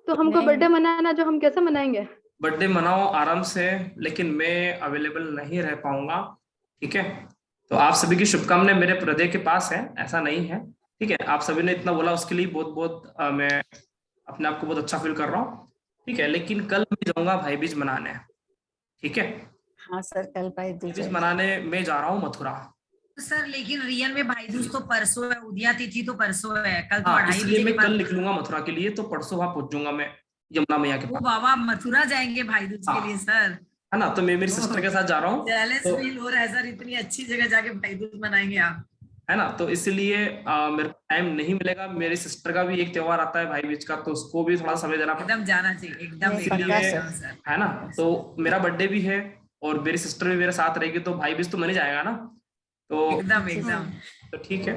तो हमको बर्थडे मनाना, जो हम कैसे मनाएंगे? बर्थडे मनाओ आराम से, लेकिन मैं अवेलेबल नहीं रह पाऊंगा। ठीक है, तो आप सभी की शुभकामनाएं मेरे हृदय के पास है, ऐसा नहीं है। ठीक है, आप सभी ने इतना बोला उसके लिए बहुत बहुत मैं अपने आप को बहुत अच्छा फील कर रहा हूँ। ठीक है, लेकिन कल मैं जाऊंगा भाई बीज मनाने। ठीक है, हाँ सर, कल भाई बीज मनाने में जा रहा हूँ मथुरा। सर लेकिन रियल में भाई दूज तो परसों है, उदिया तिथि तो परसों है, कल तो हाँ, 2:30 इसलिए बजे मैं के बाद। कल निकलूंगा मथुरा के लिए, तो परसों वहां पहुंच जाऊंगा मैं यमुना मैया के वो पास। बाबा मथुरा जाएंगे भाई दूज के लिए सर? है ना, तो मैं मेरी सिस्टर के साथ जा रहा हूँ। जेलस तो फील हो रहा है सर, इतनी अच्छी जगह जाके भाई दूज मनाएंगे आप, है ना, तो इसलिए मेरे को टाइम नहीं मिलेगा। मेरी सिस्टर का भी एक त्योहार आता है भाई बीज का, तो उसको भी थोड़ा समय देना एकदम जाना चाहिए, एकदम इसलिए है ना। तो मेरा बर्थडे भी है और मेरी सिस्टर भी मेरे साथ रहेगी, तो भाई बीज तो मैंने जाएगा ना, तो एकदम तो ठीक है।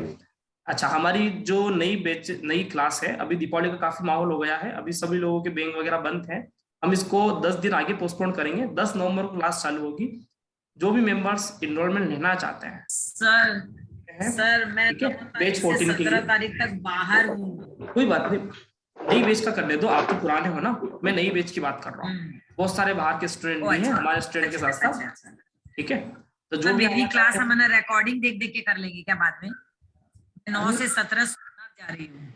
अच्छा, हमारी जो नई क्लास है, अभी दीपावली का काफी माहौल हो गया है, अभी सभी लोगों के बैंक वगैरह बंद हैं, हम इसको 10 दिन आगे पोस्टपोन करेंगे। 10 नवंबर को क्लास चालू होगी। जो भी मेंबर्स इनरोलमेंट लेना चाहते हैं सर मैं तो बैच 14 के लिए 17 तारीख तक बाहर हूँ। कोई बात नहीं, नई बैच का करने दो, आप तो पुराने हो ना, मैं नई बैच की बात कर रहा हूँ। बहुत सारे बाहर के स्टूडेंट भी हैं हमारे स्टूडेंट के साथ साथ। ठीक है, तो जो भी मेरी क्लास हम रिकॉर्डिंग देख के कर लेंगे क्या बाद में? 9 से 17 जा रही हूँ।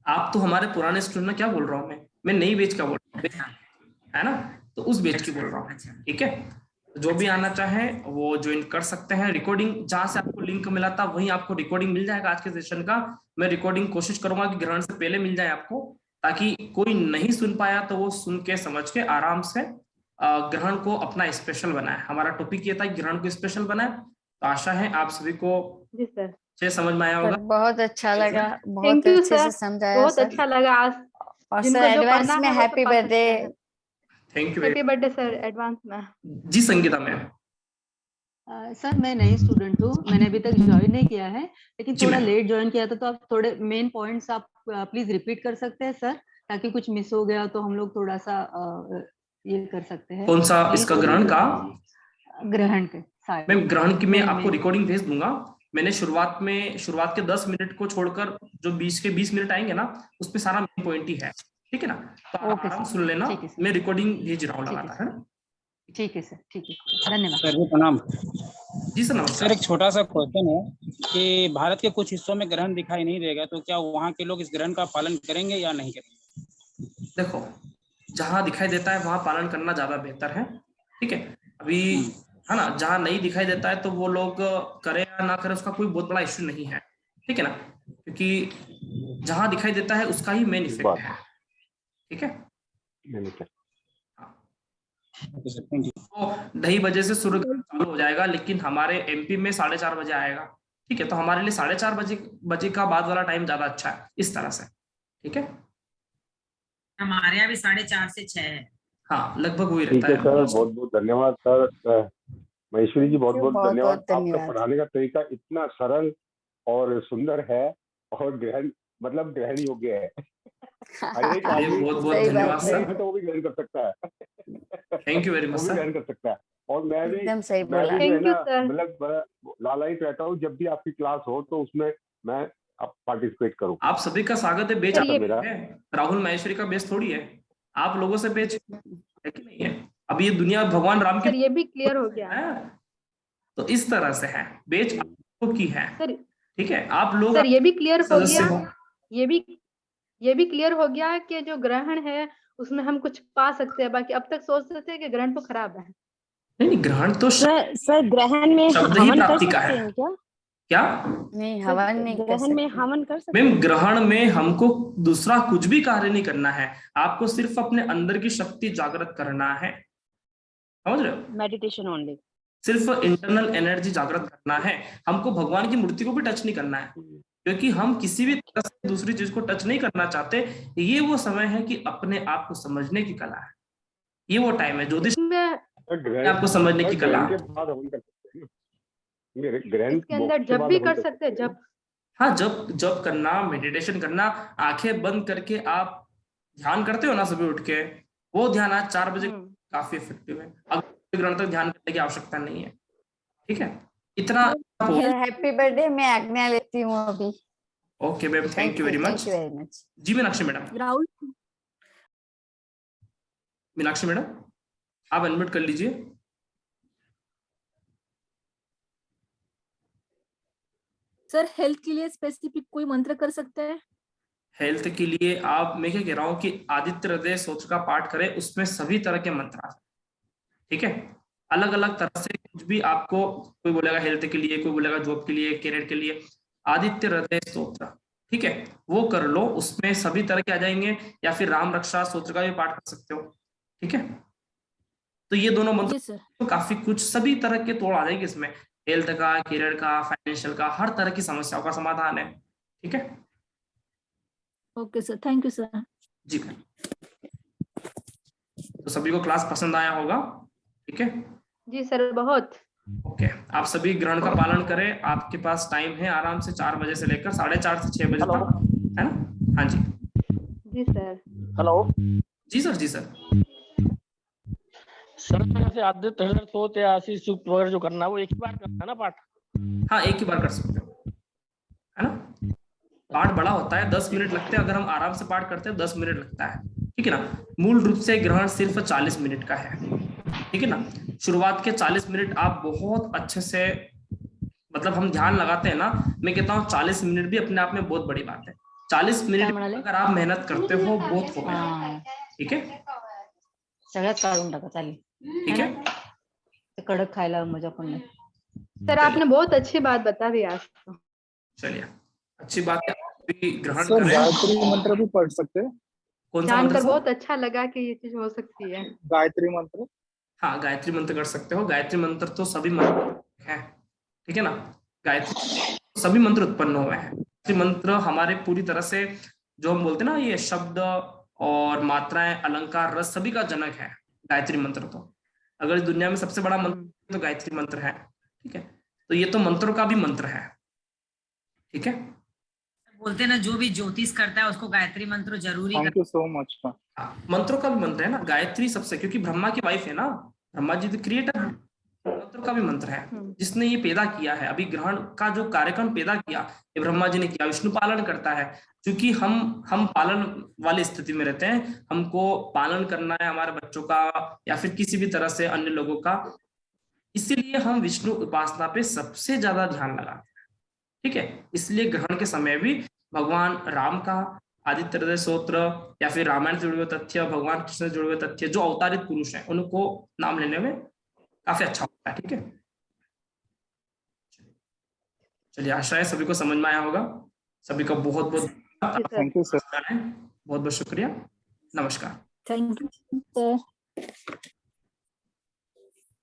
आप तो हमारे पुराने स्टूडेंट ना, क्या बोल रहा हूँ मैं नई बैच का बोल रहा हूँ, है ना, तो उस बैच की बोल रहा हूँ। ठीक है, जो भी आना चाहे वो ज्वाइन कर सकते हैं। रिकॉर्डिंग जहां से आपको लिंक मिला था वहीं आपको रिकॉर्डिंग मिल जाएगा आज के सेशन का। मैं रिकॉर्डिंग कोशिश करूंगा कि ग्रहण से पहले मिल जाए आपको, ताकि कोई नहीं सुन पाया तो वो सुन के समझ के आराम से ग्रहण को अपना स्पेशल बनाए। हमारा टॉपिक ये था ग्रहण को स्पेशल बनाए। तो आशा है आप सभी को अच्छे समझ में आया होगा। बहुत अच्छा लगा, बहुत अच्छे से समझाया, बहुत अच्छा लगा आज। और सर एडवांस में happy birthday. Thank you, happy birthday sir advance में। जी संगीता मैम। सर मैं नई स्टूडेंट हूँ, मैंने अभी तक ज्वाइन नहीं किया है, लेकिन थोड़ा लेट ज्वाइन किया था, तो आप थोड़े मेन पॉइंट्स आप प्लीज रिपीट कर सकते हैं सर, ताकि कुछ मिस हो गया तो हम लोग थोड़ा सा ये कर सकते हैं। कौन सा इसका ग्रहण का? ग्रहण के मैम ग्रहण की मैं आपको रिकॉर्डिंग भेज दूंगा। मैंने शुरुआत के 10 मिनट को छोड़कर जो 20 के 20 मिनट आएंगे ना, उस पे सारा मेन पॉइंट ही है। ठीक है ना, तो आराम सुन लेना, मैं रिकॉर्डिंग भेज रहा हूँ लगातार, है ना। ठीक है सर, ठीक है, धन्यवाद सर। प्रणाम जी सर, नमस्कार। सर एक छोटा सा क्वेश्चन है कि भारत के कुछ हिस्सों में ग्रहण दिखाई नहीं देगा, तो क्या वहाँ के लोग इस ग्रहण का पालन करेंगे या नहीं करेंगे? देखो, जहाँ दिखाई देता है वहां पालन करना ज्यादा बेहतर है। ठीक है, अभी है ना, जहाँ नहीं दिखाई देता है तो वो लोग करे या ना करे उसका कोई बहुत बड़ा इश्यू नहीं है। ठीक है ना, क्योंकि जहाँ दिखाई देता है उसका ही मेन इफेक्ट है। ठीक है, तो 2:30 बजे से सूर्य ग्रहण चालू हो जाएगा, लेकिन हमारे एमपी में 4:30 बजे आएगा। ठीक है, तो हमारे लिए 4:30 बजे का बाद वाला टाइम ज्यादा अच्छा है, इस तरह से। ठीक है, हमारे यहाँ भी 4:30 से 6 है। हाँ, लगभग वही ठीक रहता है है। सर, बहुत बहुत धन्यवाद सर। महेश्वरी जी बहुत बहुत बहुत धन्यवाद। बहुत आपका धन्यवाद। पढ़ाने का तरीका इतना सरल और सुंदर है और ग्रहण मतलब ग्रहण योग्य है। हर एक चलिए, आदमी बहुत बहुत सही धन्यवाद बात है। सर। तो वो भी ग्रहण कर सकता है। थैंक यू वेरी मच वो भी सर। ग्रहण कर सकता है। और मैं भी एकदम सही मैं बोला। भी जो है थैंक यू ना सर। मतलब लालायित रहता हूँ जब भी आपकी क्लास हो तो उसमें मैं पार्टिसिपेट करूँ। आप सभी का स्वागत है। बेच सर, ये मेरा है, राहुल महेश्वरी का बेच थोड़ी है, आप लोगों से बेच है कि नहीं है। अब ये दुनिया भगवान राम सर की ये भी क्लियर हो गया। है, तो इस तरह से है, बेच आपको की है। सर ठीक है, आप लोग सर ये भी क्लियर हो सदस्य गया। हो। ये भी क्लियर हो गया कि जो ग्रहण है उसमें हम कुछ पा सकते हैं, बाकी अब तक सोचते थे कि ग्रहण तो खराब है। नहीं, ग्रहण तो सर ग्रहण में शब्द ही हवन कर प्राप्ति का सकते है। हैं क्या? क्या नहीं, सर हवन नहीं कर ग्रहण में सकते। हवन कर सकते मैम, हैं? ग्रहण में हमको दूसरा कुछ भी कार्य नहीं करना है, आपको सिर्फ अपने अंदर की शक्ति जागृत करना है, समझ रहे हो। Meditation only. सिर्फ इंटरनल एनर्जी जागृत करना है, हमको भगवान की मूर्ति को भी टच नहीं करना है, क्योंकि हम किसी भी तरह से दूसरी चीज को टच नहीं करना चाहते। ये वो समय है कि अपने आप को समझने की कला है, ये वो टाइम है ज्योतिष आपको समझने की कला ग्रहण है। के बाद हवन कर सकते हैं ना। ग्रहण इसके अंदर मोक्ष के जब बाद भी हवन कर सकते हैं, जब हाँ, जब करना, मेडिटेशन करना, आंखें बंद करके आप ध्यान करते हो ना सुबह उठ के, वो ध्यान आज 4 बजे काफी इफेक्टिव है। अगले ग्रहण तक ध्यान करने की आवश्यकता नहीं है। ठीक है, इतना हैप्पी बर्थडे। मैं आज्ञा लेती हूँ अभी। Okay ma'am, thank you very much. Thank you very much. जी मीनाक्षी मैडम। राहुल मीनाक्षी मैडम, आप अनम्यूट कर लीजिए। सर हेल्थ के लिए स्पेसिफिक कोई मंत्र कर सकते हैं? हेल्थ के लिए आप, मैं क्या कह रहा हूँ कि आदित्य हृदय स्तोत्र का पाठ करें, उसमें सभी तरह के मंत्र आ। ठीक है, अलग अलग तरह से कुछ भी आपको, कोई बोलेगा हेल्थ के लिए, कोई बोलेगा जॉब के लिए, कैरियर के लिए, आदित्य हृदय स्तोत्र, ठीक है, वो कर लो, उसमें सभी तरह के आ जाएंगे। या फिर राम रक्षा स्तोत्र का भी पाठ कर सकते हो। ठीक है, तो ये दोनों मंत्र तो काफी कुछ सभी तरह के तोड़ आ जाएंगे इसमें, हेल्थ का, कैरियर का, फाइनेंशियल का, हर तरह की समस्याओं का समाधान है। ठीक है, okay sir, thank you sir. जी, तो सभी को क्लास पसंद आया होगा। ठीक है जी सर, बहुत। ओके, आप सभी ग्रहण का पालन करें। आपके पास टाइम है आराम से 4 बजे से लेकर 4:30 से 6 बजे तक, है ना। हाँ जी जी सर। हेलो। जी सर। जी सर। सर जैसे आदित्य हृदय स्तोत्र या आशीष सूक्त वगैरह जो करना है वो एक ही बार करना है ना पाठ? हाँ, एक ही बार कर सकते हो, है ना। पाठ बड़ा होता है, 10 मिनट लगते हैं। अगर हम आराम से पाठ करते हैं 10 मिनट लगता है। ठीक है ना। मूल रूप से ग्रहण सिर्फ 40 मिनट का है। ठीक है ना। शुरुआत के 40 मिनट आप बहुत अच्छे से, मतलब हम ध्यान लगाते हैं ना, मैं कहता हूँ 40 मिनट भी अपने आप में बहुत बड़ी बात है। 40 मिनट अगर आप मेहनत करते हो बहुत हो गया। ठीक है, सगळ्यात काढून टाका चालेल, ठीक है। ते कडक खायला मजा पण नाही। सर आपने बहुत अच्छी बात बता दी आज तो। चलिए, अच्छी बात है, ग्रहण सर करें। गायत्री मंत्र भी पढ़ सकते हैं? कौन सा मंत्र जानकर सर? बहुत अच्छा लगा कि ये चीज हो सकती है। गायत्री मंत्र। हाँ, गायत्री मंत्र कर सकते हो। गायत्री मंत्र तो सभी मंत्र हैं, ठीक है ना। गायत्री सभी मंत्र उत्पन्न हुए हैं। गायत्री मंत्र हमारे पूरी तरह से, जो हम बोलते हैं ना, ये शब्द और मात्राएं, अलंकार, रस, सभी का जनक है गायत्री मंत्र। तो अगर इस दुनिया में सबसे बड़ा मंत्र तो गायत्री मंत्र है। ठीक है, तो ये तो मंत्रों का भी मंत्र है। ठीक है, बोलते हैं ना, जो भी ज्योतिष करता है उसको गायत्री मंत्र जरूरी थैंक यू सो मच। मंत्रों का भी मंत्र है ना गायत्री सबसे, क्योंकि ब्रह्मा की वाइफ है ना, ब्रह्मा जी तो क्रिएटर है। मंत्रों का भी मंत्र है, जिसने ये पैदा किया है। अभी ग्रहण का जो कार्यक्रम पैदा किया ये ब्रह्मा जी ने किया। विष्णु पालन करता है, क्योंकि हम पालन वाली स्थिति में रहते हैं। हमको पालन करना है हमारे बच्चों का या फिर किसी भी तरह से अन्य लोगों का, इसीलिए हम विष्णु उपासना पे सबसे ज्यादा ध्यान लगाते हैं। ठीक है, इसलिए ग्रहण के समय भी भगवान राम का आदित्य हृदय स्तोत्र या फिर रामायण से जुड़े हुए तथ्य, भगवान कृष्ण से जुड़े हुए तथ्य, जो अवतारित पुरुष हैं उनको नाम लेने में काफी अच्छा होता है। ठीक है, चलिए, आशा है सभी को समझ में आया होगा। सभी का बहुत बहुत थैंक यू सर। बहुत बहुत शुक्रिया। नमस्कार। Thank you sir.